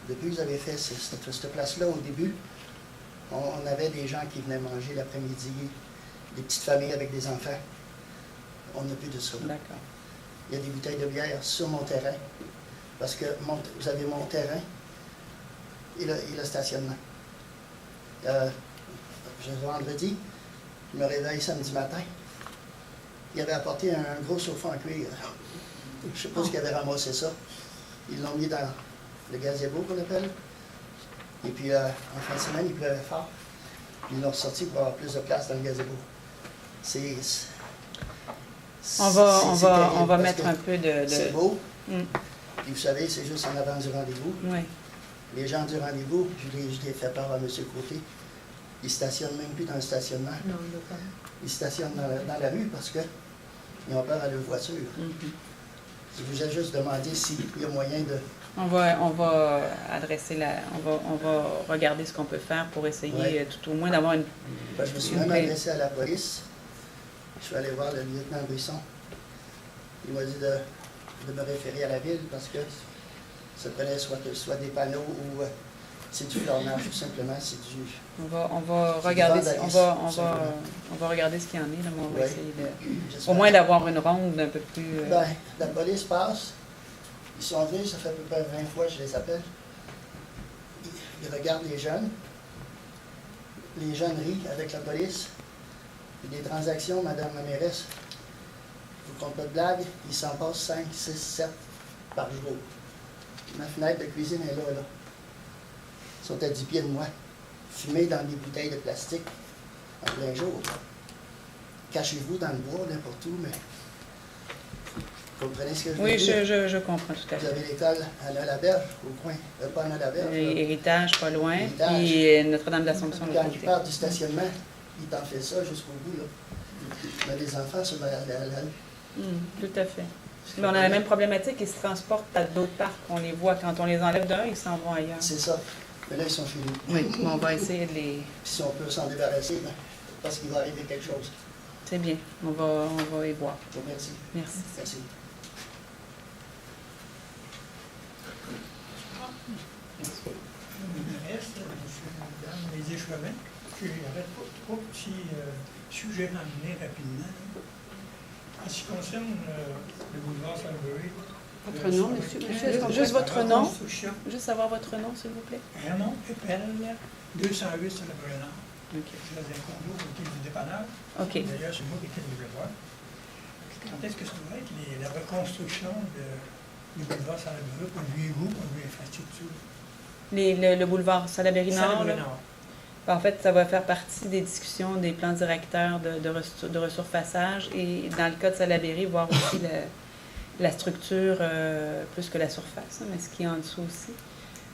Depuis que vous avez fait cette place-là, au début, on avait des gens qui venaient manger l'après-midi, des petites familles avec des enfants. On n'a plus de ça. D'accord. Il y a des bouteilles de bière sur mon terrain, parce que vous avez mon terrain et le stationnement. Vendredi, je me réveille samedi matin. Il avait apporté un gros sofa en cuir. Je ne sais pas ce qu'il avait ramassé ça. Ils l'ont mis dans le gazebo qu'on appelle. Et puis en fin de semaine, il pleuvait fort. Puis ils l'ont ressorti pour avoir plus de place dans le gazebo. On va mettre un peu de... C'est beau. Puis vous savez, c'est juste en avant du rendez-vous. Oui. Les gens du rendez-vous, je l'ai fait part à M. Côté, ils ne stationnent même plus dans le stationnement. Non, il ne pas. Ils stationnent dans la rue parce qu'ils ont peur à leur voiture. Je vous ai juste demandé s'il y a moyen de... On va adresser on va regarder ce qu'on peut faire pour essayer tout au moins d'avoir une... Ben, je me suis même adressé à la police. Je suis allé voir le lieutenant Buisson. Il m'a dit de me référer à la ville parce que ça prenait soit des panneaux ou c'est du flornage, tout simplement, c'est du... On va regarder, on va regarder ce qu'il y en est, là, mais on va essayer de... Au moins d'avoir une ronde un peu plus... Ben, la police passe. Ils sont venus, ça fait à peu près 20 fois que je les appelle. Ils regardent les jeunes. Les jeunes rient avec la police. Puis des transactions, Madame la mairesse, je vous compte pas de blague, ils s'en passent 5, 6, 7 par jour. Ma fenêtre de cuisine est là. Ils sont à 10 pieds de moi. Fumés dans des bouteilles de plastique en plein jour. Cachez-vous dans le bois, n'importe où, mais... Vous comprenez ce que je veux dire? Oui, je comprends tout à fait. Vous avez l'école à Nolaberge, au coin. Pas à Nolaberge. Héritage, pas loin. Héritage. Puis Notre-Dame d'Assomption. Quand il part du stationnement, il t'en fait ça jusqu'au bout. Là. Il y a des enfants sur la tout à fait. Mais on a la même problématique. Ils se transportent à d'autres parcs. On les voit. Quand on les enlève d'un, ils s'en vont ailleurs. C'est ça. Mais là, ils sont chez nous. Oui, mais on va essayer de les... Puis si on peut s'en débarrasser, ben, parce qu'il va arriver quelque chose. C'est bien. On va y voir. Je vous remercie. Merci. Merci. Les échevins, j'aurais trois petits sujets à amener rapidement. En ce qui concerne le boulevard Salisbury. Votre nom, monsieur? Juste votre nom? Juste savoir votre nom, s'il vous plaît. Raymond Pépel, 208 sur le Brenard. OK. Je suis dans un condo au pied du dépanneur. OK. D'ailleurs, c'est moi qui étais le voir. Quand est-ce que ça va être la reconstruction du boulevard Salisbury? Conduisez-vous, conduisez l'infrastructure? Le boulevard Salaberry-Nord? Salaberry-Nord. En fait, ça va faire partie des discussions des plans directeurs de resurfaçage et dans le cas de Salaberry, voir aussi la structure plus que la surface, mais ce qui est en dessous aussi.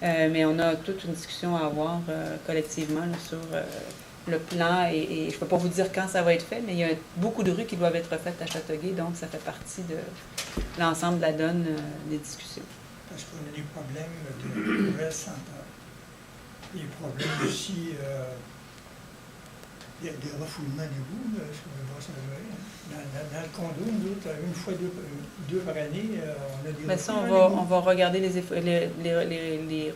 Mais on a toute une discussion à avoir collectivement là, sur le plan et je ne peux pas vous dire quand ça va être fait, mais il y a beaucoup de rues qui doivent être faites à Châteauguay, donc ça fait partie de l'ensemble de la donne des discussions. Parce qu'on a des problèmes de nouvelles centrales. Des problèmes aussi de refoulement d'égouts sur le bas Saint-Louis. Dans le condo, nous autres, une fois deux par année, on a des mais ça, refoulements on va regarder les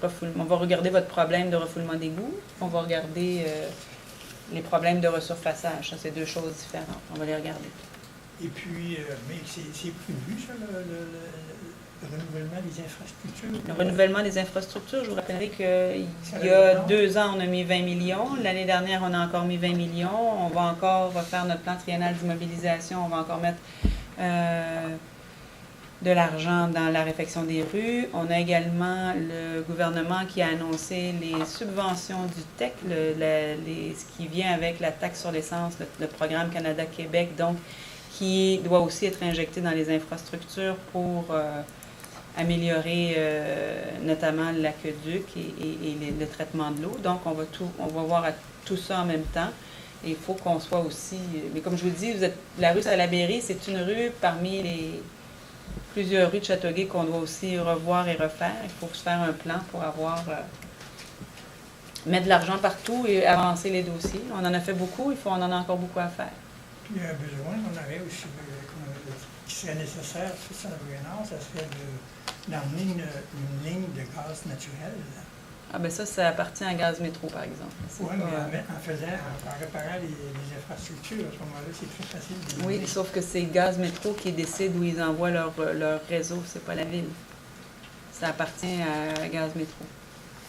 refoulements. On va regarder votre problème de refoulement d'égouts. On va regarder les problèmes de resurfaçage. Ça, c'est deux choses différentes. On va les regarder. Et puis, mais c'est prévu, ça, le renouvellement des infrastructures? Le renouvellement des infrastructures, je vous rappellerai qu'il y a 2 ans, on a mis 20 millions. L'année dernière, on a encore mis 20 millions. On va encore faire notre plan triennal d'immobilisation. On va encore mettre de l'argent dans la réfection des rues. On a également le gouvernement qui a annoncé les subventions du TEC, ce qui vient avec la taxe sur l'essence, le programme Canada-Québec, donc qui doit aussi être injecté dans les infrastructures pour améliorer notamment l'aqueduc et le traitement de l'eau. Donc, on va voir tout ça en même temps. Et il faut qu'on soit aussi... Mais comme je vous dis, la rue Salaberry, c'est une rue parmi les plusieurs rues de Châteauguay qu'on doit aussi revoir et refaire. Il faut se faire un plan pour mettre de l'argent partout et avancer les dossiers. On en a fait beaucoup, on en a encore beaucoup à faire. Puis, il y a un besoin, on avait aussi, qui serait nécessaire sur Salaberry-Nord, ça serait d'emmener une ligne de gaz naturel. Ah ben ça appartient à Gaz Métro, par exemple. Oui, mais en réparant les infrastructures, à ce moment-là, c'est très facile. Oui, sauf que c'est Gaz Métro qui décide où ils envoient leur réseau, c'est pas la ville. Ça appartient à Gaz Métro.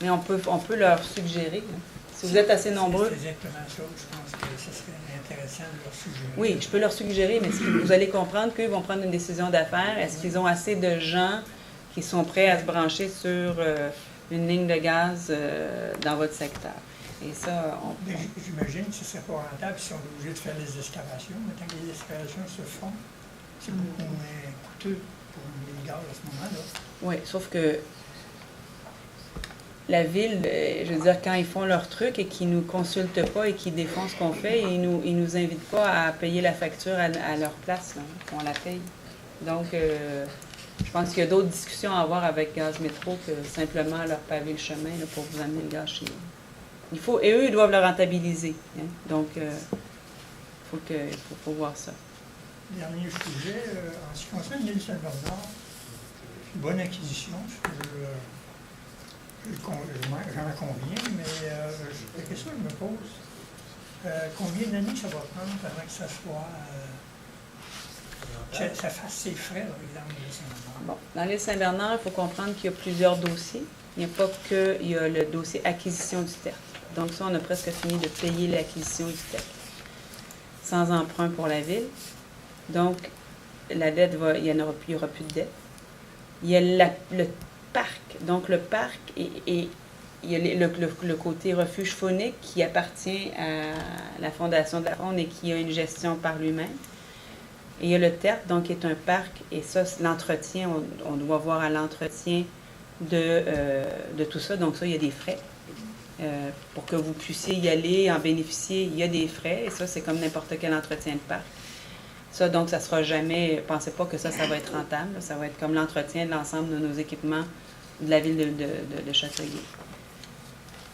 Mais on peut leur suggérer. Là. Si vous êtes assez nombreux... C'est exactement ça. Je pense que ce serait intéressant de leur suggérer. Oui, je peux leur suggérer, mais vous allez comprendre qu'ils vont prendre une décision d'affaires. Est-ce qu'ils ont assez de gens qui sont prêts à se brancher sur une ligne de gaz dans votre secteur? Et ça, j'imagine que ce ne serait pas rentable si on est obligé de faire les excavations. Mais tant que les excavations se font, c'est beaucoup moins coûteux pour les gaz à ce moment-là. Oui, sauf que la ville, je veux dire, quand ils font leur truc et qu'ils ne nous consultent pas et qu'ils défendent ce qu'on fait, ils nous invitent pas à payer la facture à leur place, là, qu'on la paye. Donc, Je pense qu'il y a d'autres discussions à avoir avec Gaz Métro que simplement leur paver le chemin là, pour vous amener le gaz chez eux. Et eux, ils doivent le rentabiliser. Hein. Donc, faut voir ça. Dernier sujet, en ce qui concerne l'île Saint-Bernard, une bonne acquisition, j'en conviens, mais la question que je me pose, combien d'années ça va prendre avant que ça soit... ça fasse ses frais, là, dans l'île Saint-Bernard? Bon, dans l'île Saint-Bernard, il faut comprendre qu'il y a plusieurs dossiers. Il n'y a pas que il y a le dossier acquisition du terre. Donc ça, on a presque fini de payer l'acquisition du terre. Sans emprunt pour la ville. Donc, la dette il n'y aura plus de dette. Il y a le parc. Donc, le parc il y a le côté refuge faunique qui appartient à la Fondation de la faune et qui a une gestion par lui-même. Et il y a le tertre, donc qui est un parc. Et ça, l'entretien, on doit voir à l'entretien de tout ça. Donc ça, il y a des frais. Pour que vous puissiez y aller, en bénéficier, il y a des frais. Et ça, c'est comme n'importe quel entretien de parc. Ça, donc, ça ne sera jamais... Pensez pas que ça va être rentable. Ça va être comme l'entretien de l'ensemble de nos équipements de la ville de Châteauguay.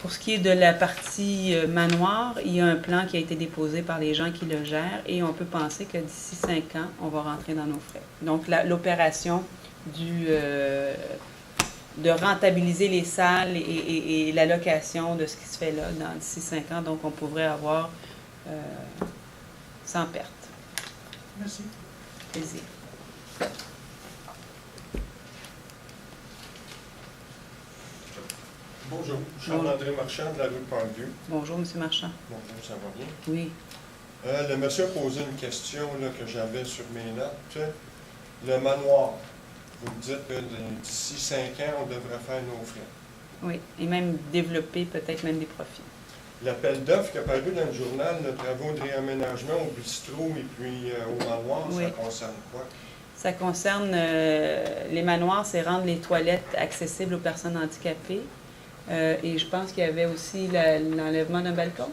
Pour ce qui est de la partie manoir, il y a un plan qui a été déposé par les gens qui le gèrent et on peut penser que d'ici 5 ans, on va rentrer dans nos frais. Donc, l'opération de rentabiliser les salles et la location de ce qui se fait là d'ici 5 ans, donc on pourrait avoir sans perte. Merci. Plaisir. Bonjour, Charles-André Marchand de la rue Pardieu. Bonjour, M. Marchand. Bonjour, ça va bien? Oui. Le monsieur a posé une question là, que j'avais sur mes notes. Le manoir, vous me dites que d'ici 5 ans, on devrait faire nos frais. Oui, et même développer peut-être même des profits. L'appel d'offres qui est apparu dans le journal, de travaux de réaménagement au bistrot et puis au manoir, oui. Ça concerne quoi? Ça concerne les manoirs, c'est rendre les toilettes accessibles aux personnes handicapées. Et je pense qu'il y avait aussi l'enlèvement d'un balcon.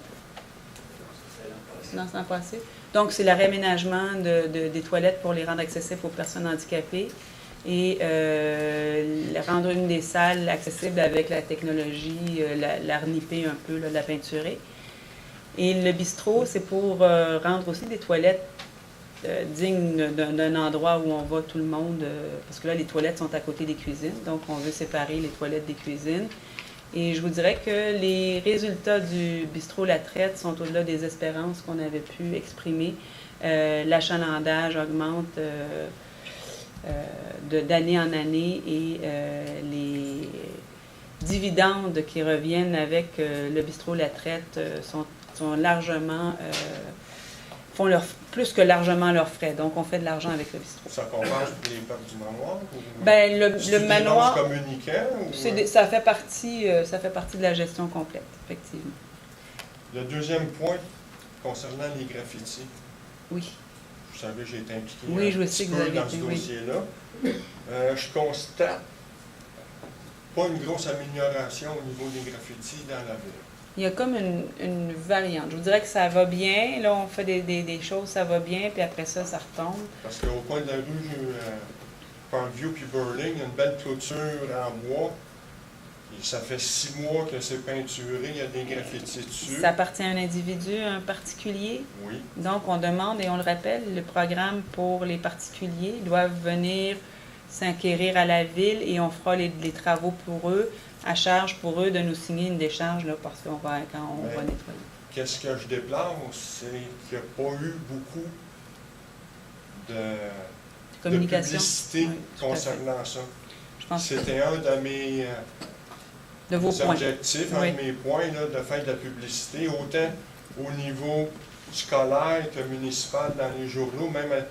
Non, c'est l'an passé. Donc, c'est le réaménagement des toilettes pour les rendre accessibles aux personnes handicapées et rendre une des salles accessible avec la technologie, la reniper un peu, la peinturer. Et le bistrot, c'est pour rendre aussi des toilettes dignes d'un endroit où on va tout le monde, parce que là, les toilettes sont à côté des cuisines, donc on veut séparer les toilettes des cuisines. Et je vous dirais que les résultats du bistrot La Traite sont au-delà des espérances qu'on avait pu exprimer. L'achalandage augmente d'année en année et les dividendes qui reviennent avec le bistrot La Traite sont largement... font plus que largement leurs frais. Donc, on fait de l'argent avec le bistrot. Ça compense pour les pertes du manoir? Bien, le manoir, ça fait partie de la gestion complète, effectivement. Le deuxième point, concernant les graffitis. Oui. Vous savez, j'ai été impliqué un petit peu dans ce dossier-là. Je constate pas une grosse amélioration au niveau des graffitis dans la ville. Il y a comme une variante. Je vous dirais que ça va bien. Là, on fait des choses, ça va bien, puis après ça, ça retombe. Parce qu'au coin de la rue Parkview puis Burling, il y a une belle clôture en bois. Et ça fait 6 mois que c'est peinturé, il y a des graffitis dessus. Ça appartient à un individu, un particulier. Oui. Donc, on demande, et on le rappelle, le programme pour les particuliers doivent venir s'enquérir à la ville et on fera les travaux pour eux, à charge pour eux de nous signer une décharge là, parce qu'on va, quand on va nettoyer. Qu'est-ce que je déplore, c'est qu'il n'y a pas eu beaucoup de publicité concernant ça. C'était un de mes objectifs, un de mes points, là, de faire de la publicité, autant au niveau scolaire que municipal dans les journaux, même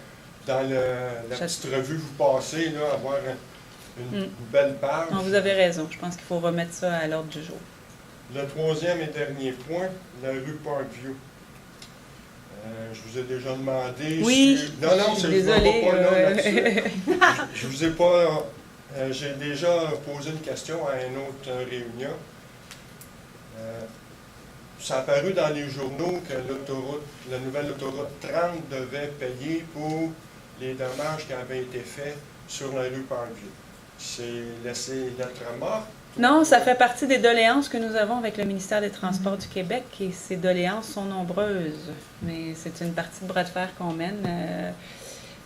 dans la petite revue que vous passez, là, avoir une belle page. Non, vous avez raison. Je pense qu'il faut remettre ça à l'ordre du jour. Le troisième et dernier point, la rue Parkview. Je vous ai déjà demandé... Oui, non, je suis désolée. Je vous ai pas... j'ai déjà posé une question à une autre réunion. Ça a apparu dans les journaux que la nouvelle autoroute 30 devait payer pour les dommages qui avaient été faits sur la rue Parkview. C'est laissé lettre morte? Non, ça fait partie des doléances que nous avons avec le ministère des Transports du Québec et ces doléances sont nombreuses. Mais c'est une partie de bras de fer qu'on mène,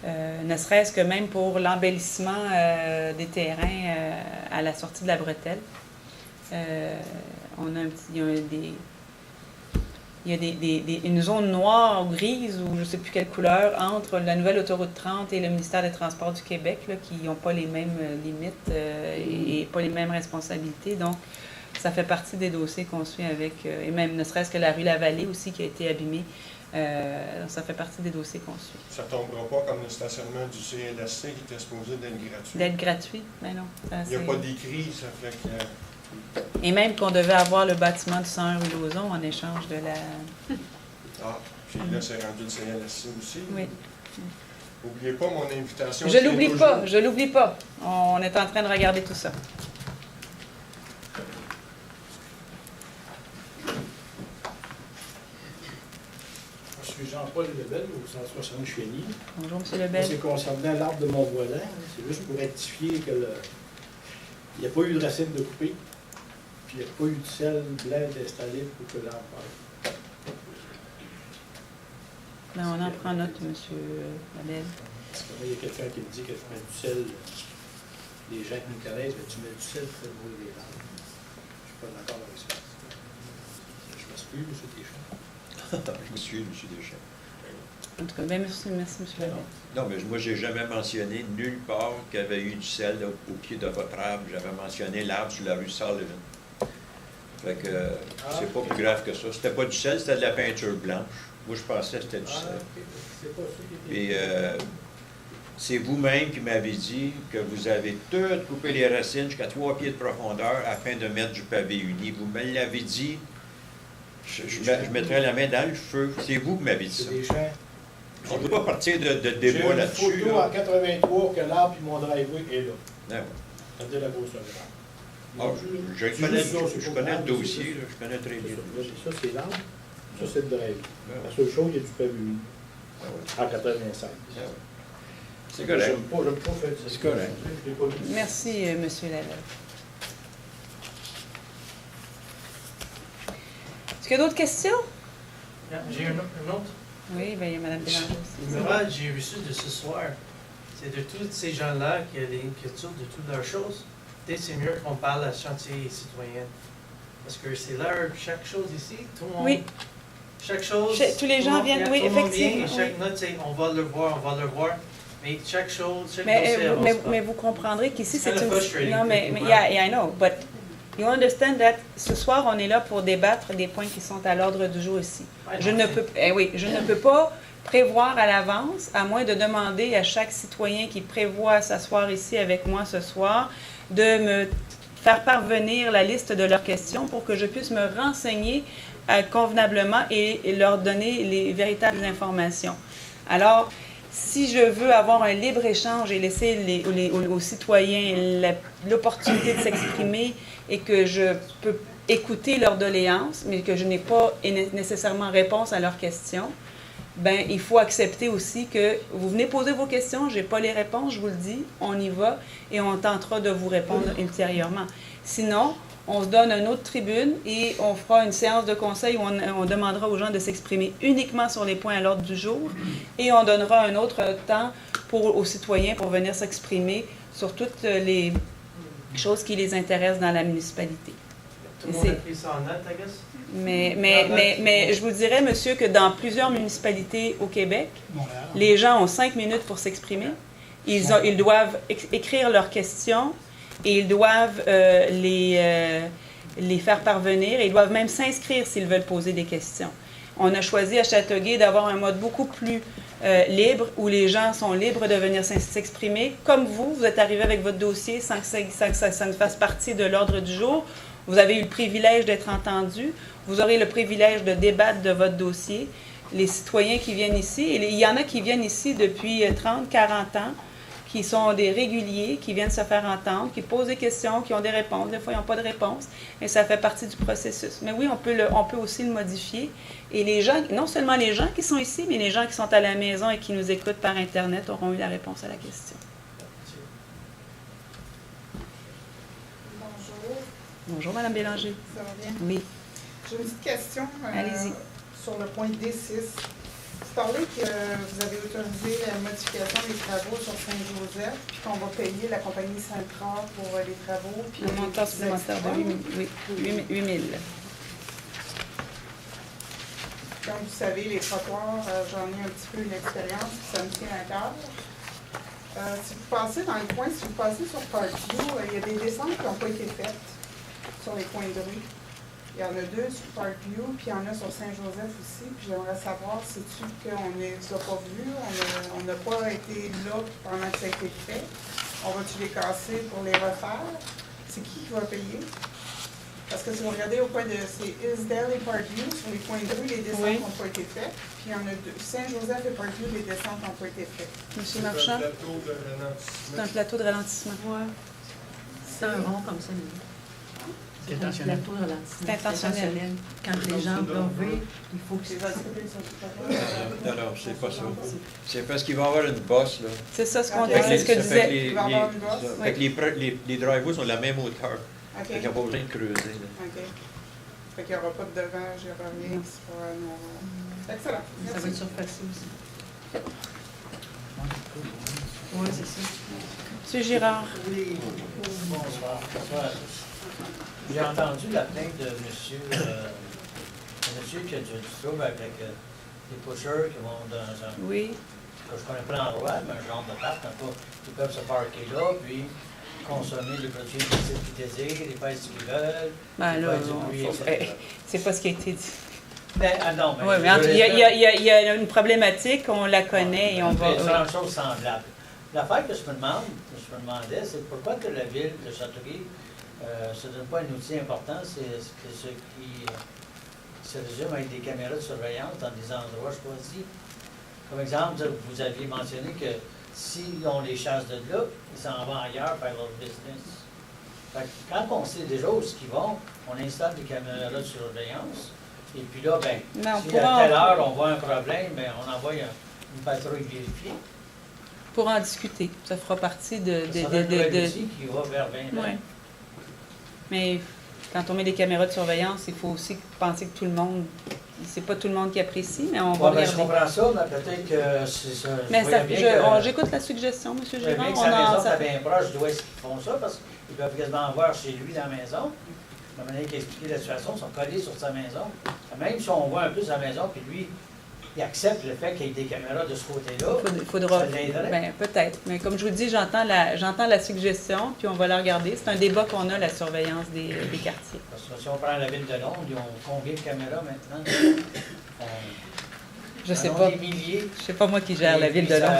ne serait-ce que même pour l'embellissement des terrains à la sortie de la bretelle. On a il y a une zone noire ou grise ou je ne sais plus quelle couleur entre la nouvelle autoroute 30 et le ministère des Transports du Québec là, qui n'ont pas les mêmes limites et pas les mêmes responsabilités. Donc, ça fait partie des dossiers qu'on suit avec, et même ne serait-ce que la rue Lavallée aussi qui a été abîmée. Ça fait partie des dossiers qu'on suit. Ça ne tombera pas comme le stationnement du CLSC qui était supposé d'être gratuit? D'être gratuit? Ben non. Il n'y a pas d'écrit, ça fait que... Et même qu'on devait avoir le bâtiment du 101 rue Lauzon en échange de la... Ah, puis là, c'est rendu le CLSC aussi. Oui. N'oubliez pas mon invitation. Je l'oublie pas. On est en train de regarder tout ça. Je suis Jean-Paul Lebel, au 160 Chény. Bonjour, M. Lebel. C'est concernant l'arbre de mon voisin. C'est juste pour rectifier que il n'y a pas eu de racine de couper, puis il n'y a pas eu de sel blanc installé pour que l'arbre parte. Ben, on en prend note, M. Lebel. Parce que moi, il y a quelqu'un qui me dit que je mets du sel. Les gens qui me connaissent, ben, tu mets du sel pour brûler les arbres. Je ne suis pas d'accord avec ça. Je m'excuse, M. Deschamps. Je m'excuse, M. Deschamps. En tout cas, bien, merci, M. Lebel. Non, mais moi, j'ai jamais mentionné nulle part qu'il y avait eu du sel là, au pied de votre arbre. J'avais mentionné l'arbre sur la rue Sullivan. Fait que c'est pas plus grave que ça. C'était pas du sel, c'était de la peinture blanche. Moi, je pensais que c'était du sel. C'est pas ça. Et c'est vous-même qui m'avez dit que vous avez tout coupé les racines jusqu'à 3 pieds de profondeur afin de mettre du pavé uni. Vous me l'avez dit. Je mettrais la main dans le feu. C'est vous qui m'avez dit ça. On ne peut pas partir de débat là-dessus. J'ai une photo en 83 que l'arbre et mon driveway est là. Ah ouais. Regardez la grosseur de l'arbre. Je connais le dossier, là, je connais très bien. Ça, c'est l'arbre. Ça, c'est le driveway. La seule chose, il y a du pavé uni. En 85. C'est correct. J'aime pas faire ça. C'est correct. Merci, M. Lebel. Est-ce qu'il y a d'autres questions? J'ai une autre. Oui, bien, il y a Mme Bélanger aussi. Le message que j'ai reçu de ce soir, c'est de tous ces gens-là qui ont des inquiétudes de toutes leurs choses. Peut-être c'est mieux qu'on parle à chantier citoyen. Parce que c'est leur chaque chose ici, tout le monde. Oui. Chaque chose. Tous les gens viennent, oui, effectivement. Chaque note, c'est on va le voir. Mais chaque chose, chaque dossier. Mais vous comprendrez qu'ici, c'est une. Non, mais yeah, I know. But you understand that ce soir, on est là pour débattre des points qui sont à l'ordre du jour ici. Je ne peux pas prévoir à l'avance, à moins de demander à chaque citoyen qui prévoit s'asseoir ici avec moi ce soir, de me faire parvenir la liste de leurs questions pour que je puisse me renseigner convenablement et leur donner les véritables informations. Alors, si je veux avoir un libre-échange et laisser aux citoyens l'opportunité de s'exprimer et que je peux écouter leurs doléances, mais que je n'ai pas nécessairement réponse à leurs questions, ben il faut accepter aussi que vous venez poser vos questions, je n'ai pas les réponses, je vous le dis, on y va et on tentera de vous répondre ultérieurement. Sinon, on se donne une autre tribune et on fera une séance de conseil où on demandera aux gens de s'exprimer uniquement sur les points à l'ordre du jour et on donnera un autre temps aux citoyens pour venir s'exprimer sur toutes les choses qui les intéressent dans la municipalité. Tout le monde a pris ça en note, I guess? Mais je vous dirais, monsieur, que dans plusieurs municipalités au Québec, les gens ont 5 minutes pour s'exprimer. Ils doivent écrire leurs questions et ils doivent les faire parvenir. Et ils doivent même s'inscrire s'ils veulent poser des questions. On a choisi à Châteauguay d'avoir un mode beaucoup plus libre, où les gens sont libres de venir s'exprimer. Comme vous êtes arrivé avec votre dossier sans que ça ne fasse partie de l'ordre du jour. Vous avez eu le privilège d'être entendu. Vous aurez le privilège de débattre de votre dossier. Les citoyens qui viennent ici, et il y en a qui viennent ici depuis 30, 40 ans, qui sont des réguliers, qui viennent se faire entendre, qui posent des questions, qui ont des réponses. Des fois, ils n'ont pas de réponse, mais ça fait partie du processus. Mais oui, on peut aussi le modifier. Et les gens, non seulement les gens qui sont ici, mais les gens qui sont à la maison et qui nous écoutent par Internet auront eu la réponse à la question. Bonjour, Bonjour, Madame Bélanger. ça va bien? Oui. J'ai une petite question Allez-y. sur le point D6. Vous parlez que vous avez autorisé la modification des travaux sur Saint-Joseph, puis qu'on va payer la compagnie Centra pour les travaux. Puis Un montant supplémentaire de 8 000. Comme vous savez, les trottoirs, j'en ai un petit peu une expérience, puis ça me tient à cœur. Si vous passez dans le coin, si vous passez sur Parkview, il y a des descentes qui n'ont pas été faites sur les coins de rue. Il y en a 2 sur Parkview, puis il y en a sur Saint-Joseph aussi. Puis j'aimerais savoir, sais-tu qu'on ne les a pas vus, on n'a pas été là pendant que ça a été fait. On va-tu les casser pour les refaire? C'est qui va payer? Parce que si vous regardez au coin de Hillsdale et Parkview, sur les coins de rue, les descentes n'ont pas été faites. Puis il y en a 2. Saint-Joseph et Parkview, les descentes n'ont pas été faites. Monsieur Marchand? C'est un plateau de ralentissement. Oui. C'est un rond comme ça. C'est un plateau de ralentissement. C'est intentionnel. Quand les gens doivent lever, il faut que Non, non, c'est pas ça. C'est parce qu'il va y avoir une bosse, là. C'est ça ce qu'on dit, Fait que c'est ce que ça disait. fait que Il va y avoir une bosse? fait que les driveways sont de la même hauteur. OK. Fait qu'il n'y a pas besoin de creuser. Là. OK. Fait qu'il n'y aura pas de devant, il n'y aura rien qui sera non. Excellent. ça va être surfacé aussi. Oui, c'est ça. Monsieur Girard. Oui. Bonsoir. Bonsoir. J'ai entendu la plainte de monsieur qui a du trouble avec les pushers qui vont dans un... Oui. Je ne connais pas l'endroit, mais un genre de parc, ils peuvent se parquer là, puis consommer les produits qu'ils désirent, les pêches qu'ils veulent. Ben les là, pêches du bruit, etc. c'est pas ce qui a été dit. Ben, ah non, mais Oui, mais il y a une problématique, on la connaît et on va... C'est une chose semblable. L'affaire que je me demandais, c'est pourquoi que la ville de Châteauguay ne se donne pas un outil important, c'est ce qui se résume avec des caméras de surveillance dans des endroits choisis. Comme exemple, vous aviez mentionné que si on les chasse de là, ils s'en vont ailleurs faire leur business. Fait que quand on sait déjà où ils vont, on installe des caméras de surveillance. Et puis là, ben, si à telle heure on voit un problème, ben, on envoie une patrouille vérifier. Pour en discuter. Ça fera partie de... Ça va être un outil qui va vers 20 ouais. Mais quand on met des caméras de surveillance, il faut aussi penser que tout le monde... C'est pas tout le monde qui apprécie, mais on va regarder. Je comprends ça, mais peut-être que c'est ça... Mais j'écoute la suggestion, M. Girard. Bien que sa maison est bien proche, d'où est-ce qu'ils font ça, parce qu'ils peuvent quasiment voir chez lui dans la maison. La manière qu'il a expliqué la situation, ils sont collés sur sa maison. Même si on voit un peu sa maison, puis lui, il accepte le fait qu'il y ait des caméras de ce côté-là, faudra, ça l'aiderait. Ben, peut-être. Mais comme je vous dis, j'entends la suggestion, puis on va la regarder. C'est un débat qu'on a, la surveillance des quartiers. Parce que si on prend la ville de Londres, ils ont combien de caméras maintenant? Je sais pas. Des milliers. C'est pas moi qui gère la ville de Londres.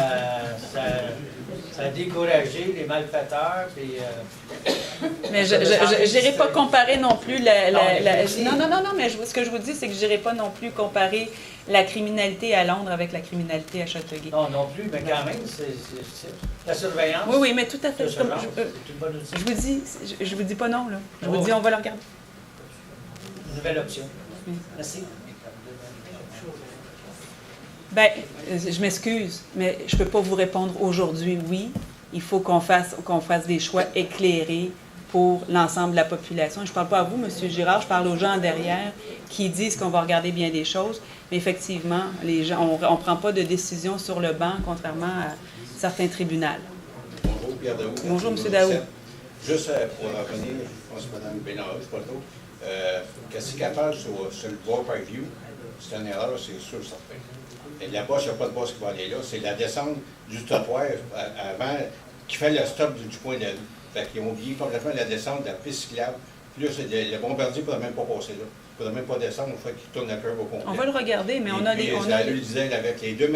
Ça a découragé les malfaiteurs. Puis, mais je n'irai pas comparer non plus non, mais ce que je vous dis, c'est que je n'irai pas non plus comparer la criminalité à Londres avec la criminalité à Châteauguay. Non plus, mais quand même, c'est la surveillance. Oui, mais tout à fait. Je vous dis pas non, là. Je vous dis, on va le regarder. Une nouvelle option. Merci. Bien, je m'excuse, mais je ne peux pas vous répondre aujourd'hui, oui. Il faut qu'on fasse des choix éclairés pour l'ensemble de la population. Je ne parle pas à vous, M. Girard, je parle aux gens derrière qui disent qu'on va regarder bien des choses. Mais effectivement, les gens, on ne prend pas de décision sur le banc, contrairement à certains tribunaux. Bonjour, Pierre Daoud. Bonjour, M. Daoud. Juste pour revenir, je pense que Mme Bélanger, je ne sais pas trop, qu'est-ce qu'elle parle sur le bois Parkview, c'est une erreur, c'est sûr, certain. Et là-bas, il n'y a pas de boss qui va aller là. C'est la descente du trottoir avant qui fait le stop du point de la rue. Fait qu'ils ont oublié complètement la descente de la piste cyclable. Puis là, le bombardier ne pourrait même pas passer là. Il ne pourrait même pas descendre. Il faut qu'il tourne la curve au complet. On va le regarder, mais on a des... On a le diesel avec les deux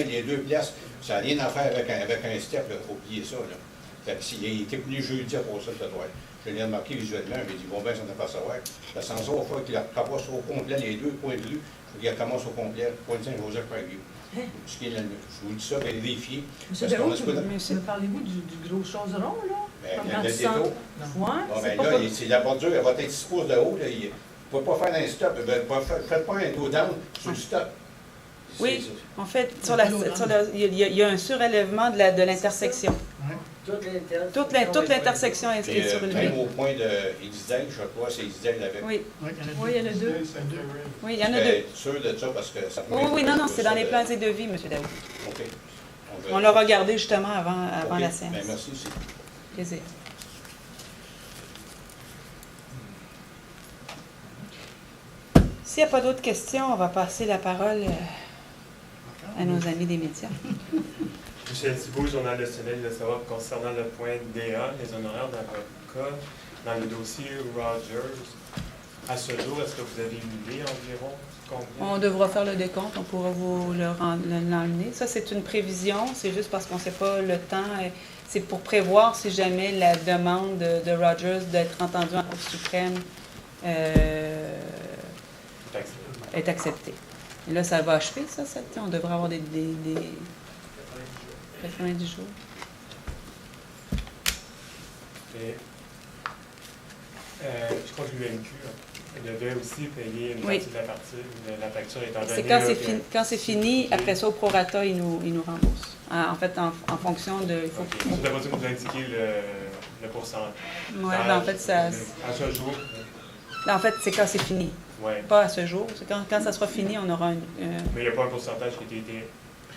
places. Ça n'a rien à faire avec un step. Il faut oublier ça. Là. Fait que il a été venu jeudi pour ça, le trottoir. Je l'ai remarqué visuellement. Il m'a dit, bon, ben, ça n'a pas à savoir. L'ascenseur, il faut qu'il recommence au complet les deux points de rue. Il faut qu'il recommence au complet. Point de Saint-Joseph Parkview. Ce qui est je vous dis ça, vérifier. Monsieur Daoud, parlez-vous du gros chose rond, là? Comme le détour. C'est la bordure, elle va être 6 pouces de haut. Il ne peut pas faire un stop. Faites pas un go down sur le stop. Oui, en fait, il y a un surélèvement de l'intersection. Toute l'intersection est surélevée. Même au point de Exdale, je crois, c'est Exdale avec. Oui. Oui, il y en a deux. Oui, il y en a deux. Sûr de ça parce que ça peut Oui, être- non, c'est dans les plans et devis, M. Daoud. OK. On l'a regardé justement avant OK. la séance. Ben, merci. Plaisir. S'il n'y a pas d'autres questions, on va passer la parole à nos amis des médias. Michel Thibault, Journal Le Soleil, de savoir concernant le point DA, les honoraires d'avocat dans le dossier Rogers. À ce jour, est-ce que vous avez une idée environ combien? On devra faire le décompte, on pourra vous l'emmener. Ça, c'est une prévision, c'est juste parce qu'on ne sait pas le temps. C'est pour prévoir si jamais la demande de Rogers d'être entendue en Cour suprême est acceptée. Et là, ça va achever, ça, on devrait avoir des 90 jours. Et, je crois que l'UMQ devait aussi payer une Oui. partie de la facture étant donné... C'est quand c'est fini, après ça, au prorata, ils nous remboursent. En fait, en fonction de... Il faut OK. Je n'ai pas dit que vous indiquiez le pourcentage. Oui, en fait, ça... À ce jour? En fait, c'est quand c'est fini. Ouais. Pas à ce jour. C'est quand ça sera fini, on aura une... Mais il n'y a pas un pourcentage qui a été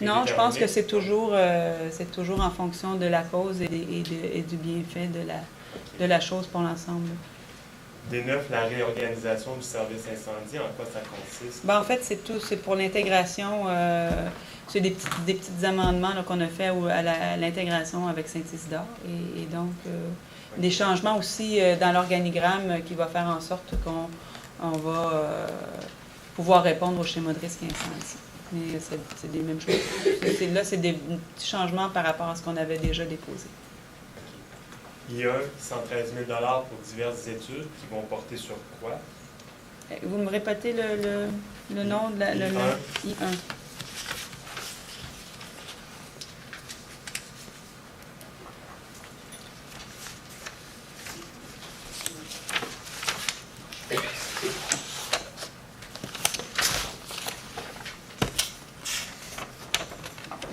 Non, je pense que c'est toujours en fonction de la cause et du bienfait de la chose pour l'ensemble. D9, la réorganisation du service incendie, en quoi ça consiste? En fait, c'est pour l'intégration. C'est des petits amendements qu'on a fait à l'intégration avec Saint-Isidore. Et donc, des changements aussi dans l'organigramme qui va faire en sorte qu'on va pouvoir répondre au schéma de risque incendie. Mais c'est des mêmes choses. Là, c'est des petits changements par rapport à ce qu'on avait déjà déposé. Il y a 113 000 $ pour diverses études qui vont porter sur quoi? Vous me répétez le nom de le I1.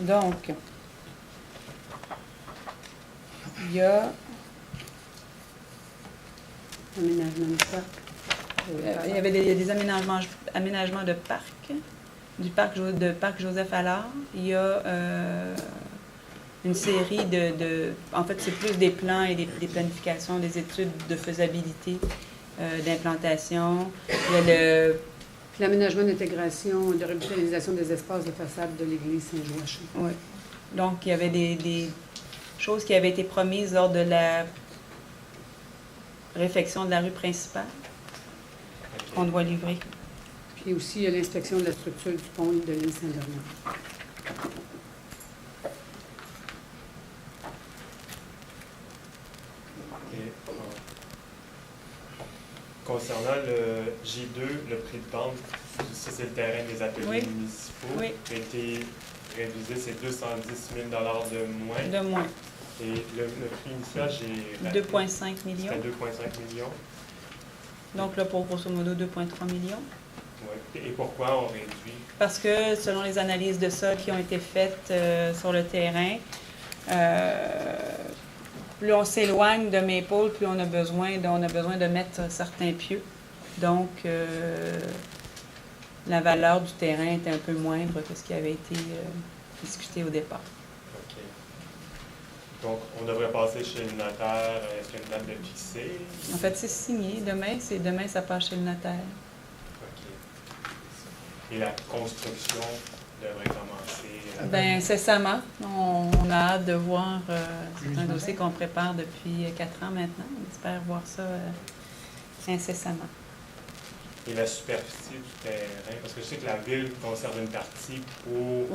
Donc, il y a Aménagement de parc. il y avait des aménagements de parc, du parc Joseph Allard. Il y a une série en fait, c'est plus des plans et des planifications, des études de faisabilité, d'implantation. Il y a l'aménagement d'intégration, de revitalisation des espaces de façade de l'église Saint-Joachim. Oui. Donc, il y avait des choses qui avaient été promises lors de la réfection de la rue principale qu'on doit livrer. Puis aussi, il y a l'inspection de la structure du pont de l'île Saint-Bernard. Concernant le J2, le prix de vente, ça c'est le terrain des ateliers municipaux, qui a été révisé, c'est 210 000 $ de moins. De moins. Et le prix initial, j'ai... 2,5 millions. C'était 2,5 millions. Donc là, pour grosso modo 2,3 millions. Oui. Et pourquoi on réduit? Parce que selon les analyses de sol qui ont été faites sur le terrain, plus on s'éloigne de Maple, plus on a besoin de mettre certains pieux. Donc, la valeur du terrain était un peu moindre que ce qui avait été discuté au départ. OK. Donc, on devrait passer chez le notaire. Est-ce qu'il y a une date de fixée? En fait, c'est signé. Demain, ça passe chez le notaire. OK. Et la construction devrait commencer? Bien, incessamment. On a hâte de voir. C'est un dossier qu'on prépare depuis 4 ans maintenant. On espère voir ça incessamment. Et la superficie du terrain? Parce que je sais que la ville conserve une partie pour...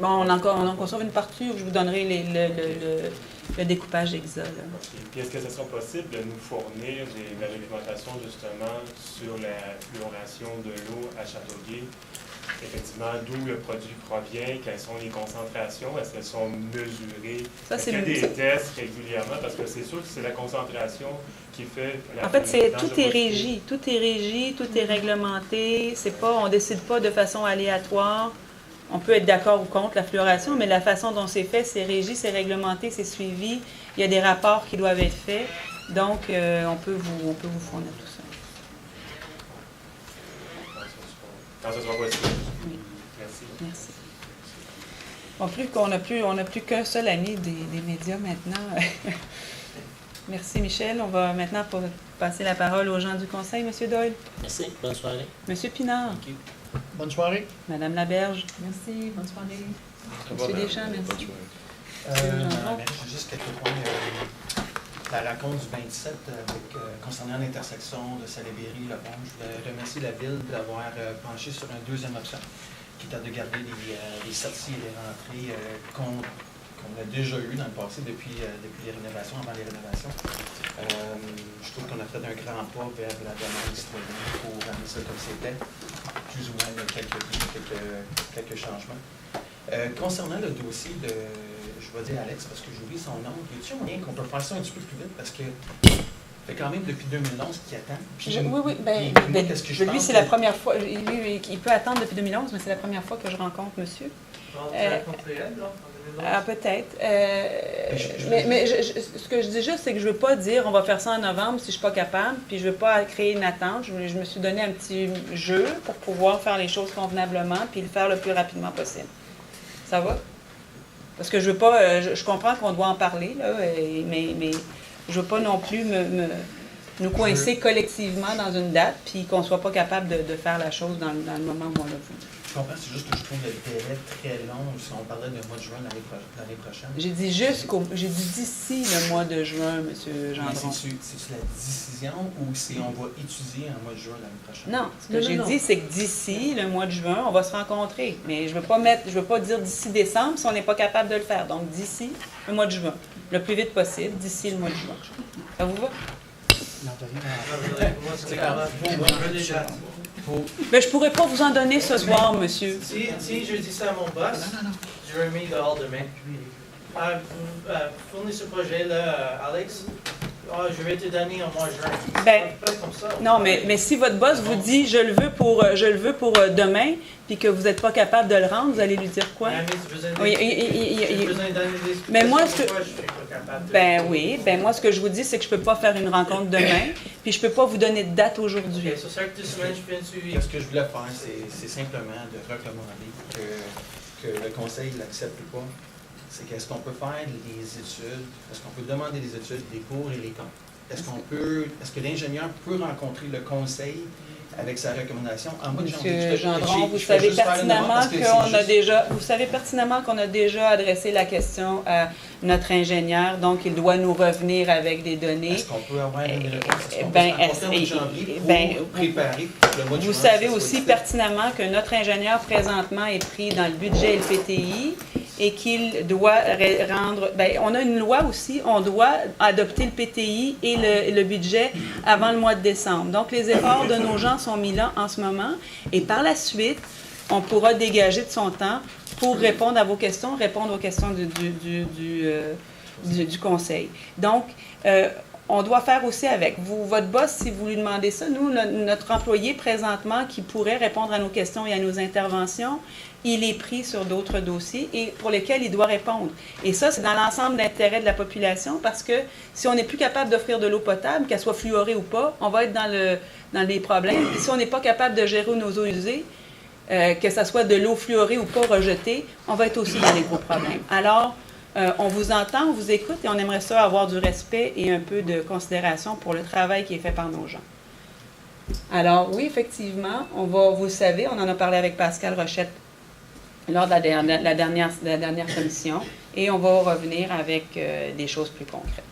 on en conserve une partie où je vous donnerai le découpage exact. Puis est-ce que ce sera possible de nous fournir de la documentation justement sur la fluoration de l'eau à Châteauguay effectivement d'où le produit provient, quelles sont les concentrations, est-ce qu'elles sont mesurées? Ça, Est-ce qu'il y a des tests régulièrement? Parce que c'est sûr que c'est la concentration qui fait la En fait, tout est dangerosité. régi, tout est réglementé. C'est pas, on décide pas de façon aléatoire. On peut être d'accord ou contre la fluoration, mais la façon dont c'est fait, c'est régi, c'est réglementé, c'est suivi. Il y a des rapports qui doivent être faits. Donc, on peut vous fournir tout ça. Quand ce sera possible. Oui. Merci. Merci. On n'a plus qu'un seul ami des médias maintenant. Merci, Michel. On va maintenant passer la parole aux gens du Conseil. Monsieur Doyle. Merci. Bonne soirée. Monsieur Pinard. Bonne soirée. Madame Laberge. Merci, bonne soirée. Monsieur Deschamps, merci. J'ai juste quelques points. La rencontre du 27 concernant l'intersection de Salaberry, Le Pont, je voudrais remercier la Ville d'avoir penché sur une deuxième option, qui était de garder les sorties et les rentrées qu'on a déjà eues dans le passé depuis les rénovations, avant les rénovations. Je trouve qu'on a fait un grand pas vers la demande citoyenne pour ramener ça comme c'était. Plus ou moins quelques changements. Concernant le dossier de, je vais dire Alex parce que j'oublie son nom, y a-t-il moyen qu'on peut faire ça un petit peu plus vite parce que ça fait quand même depuis 2011 qu'il attend. Oui. Qu'est-ce que je lui, pense c'est la première fois. Il peut attendre depuis 2011, mais c'est la première fois que je rencontre monsieur. Tu as rencontré elle, là, en 2011? Ah, peut-être. Mais ce que je dis juste, c'est que je ne veux pas dire on va faire ça en novembre si je ne suis pas capable, puis je ne veux pas créer une attente. Je me suis donné un petit jeu pour pouvoir faire les choses convenablement, puis le faire le plus rapidement possible. Ça va? Parce que je veux pas. Je comprends qu'on doit en parler, là, mais je veux pas non plus nous coincer collectivement dans une date, puis qu'on ne soit pas capable de faire la chose dans le moment où on l'a voulu. Je comprends, c'est juste que je trouve le délai très long si on parlait du mois de juin l'année prochaine. J'ai dit d'ici le mois de juin, M. Gendron. C'est-tu la décision ou c'est on va étudier en mois de juin l'année prochaine? Non, ce que j'ai dit, c'est que d'ici le mois de juin, on va se rencontrer. Mais je veux pas dire d'ici décembre si on n'est pas capable de le faire. Donc d'ici le mois de juin, le plus vite possible, d'ici le mois de juin. Ça vous va? Mais je ne pourrais pas vous en donner ce soir, monsieur. Si je dis ça à mon boss, je remis dehors demain. Fournis ce projet-là, Alex. Je vais te donner en mois de juin. Pas comme ça. Non, mais si votre boss vous dit je le veux pour demain, puis que vous n'êtes pas capable de le rendre, vous allez lui dire quoi? Mais moi, moi, ce que je vous dis, c'est que je ne peux pas faire une rencontre demain, puis je ne peux pas vous donner de date aujourd'hui. Sur chaque 2 semaines, je fais une suivi. Ce que je voulais faire, c'est simplement de recommander que le conseil l'accepte ou pas. C'est qu'est-ce qu'on peut faire les études, est-ce qu'on peut demander des études, des pour et les contre? Est-ce que l'ingénieur peut rencontrer le conseil avec sa recommandation en mois de janvier? Monsieur Gendron, vous savez pertinemment qu'on a déjà adressé la question à notre ingénieur, donc il doit nous revenir avec des données. Est-ce qu'on peut avoir une réponse en mois de janvier pour préparer le mois de juin? Vous savez aussi pertinemment que notre ingénieur présentement est pris dans le budget LPTI et qu'il doit rendre... on a une loi aussi, on doit adopter le PTI et le budget avant le mois de décembre. Donc, les efforts de nos gens sont mis là en ce moment et par la suite, on pourra dégager de son temps pour répondre à vos questions, répondre aux questions du Conseil. Donc, on doit faire aussi avec. Votre boss, si vous lui demandez ça, nous, notre employé présentement qui pourrait répondre à nos questions et à nos interventions, il est pris sur d'autres dossiers et pour lesquels il doit répondre. Et ça, c'est dans l'ensemble de l'intérêt de la population parce que si on n'est plus capable d'offrir de l'eau potable, qu'elle soit fluorée ou pas, on va être dans les problèmes. Et si on n'est pas capable de gérer nos eaux usées, que ce soit de l'eau fluorée ou pas rejetée, on va être aussi dans les gros problèmes. Alors, on vous entend, on vous écoute et on aimerait ça avoir du respect et un peu de considération pour le travail qui est fait par nos gens. Alors, oui, effectivement, vous le savez, on en a parlé avec Pascal Rochette lors de la dernière commission et on va revenir avec des choses plus concrètes.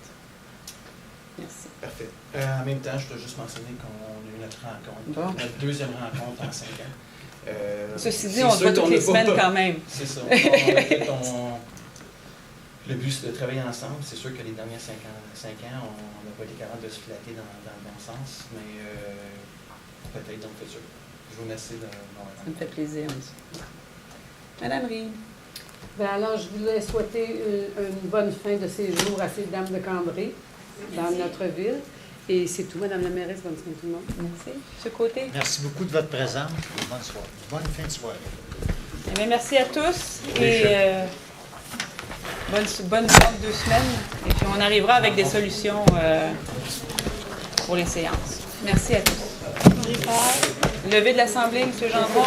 Merci. Parfait. En même temps, je dois juste mentionner qu'on a eu notre rencontre, notre deuxième rencontre en 5 ans. Ceci dit, on se voit toutes les semaines quand même. C'est ça. Le but, c'est de travailler ensemble. C'est sûr que les derniers 5 ans, on n'a pas été capable de se flatter dans le bon sens, mais peut-être dans le futur. Je vous remercie de m'avoir Ça me fait plaisir, monsieur. Madame Rie. Ben alors, je voulais souhaiter une bonne fin de séjour à ces dames de Cambrai dans notre ville. Et c'est tout, Madame la mairesse. Bonne fin tout le monde. Merci. Ce côté. Merci beaucoup de votre présence. Bonne soirée. Bonne fin de soirée. Eh bien, merci à tous et bonne sorte 2 semaines. Et puis on arrivera avec des solutions pour les séances. Merci à tous. Levée de l'Assemblée, M. Gendron.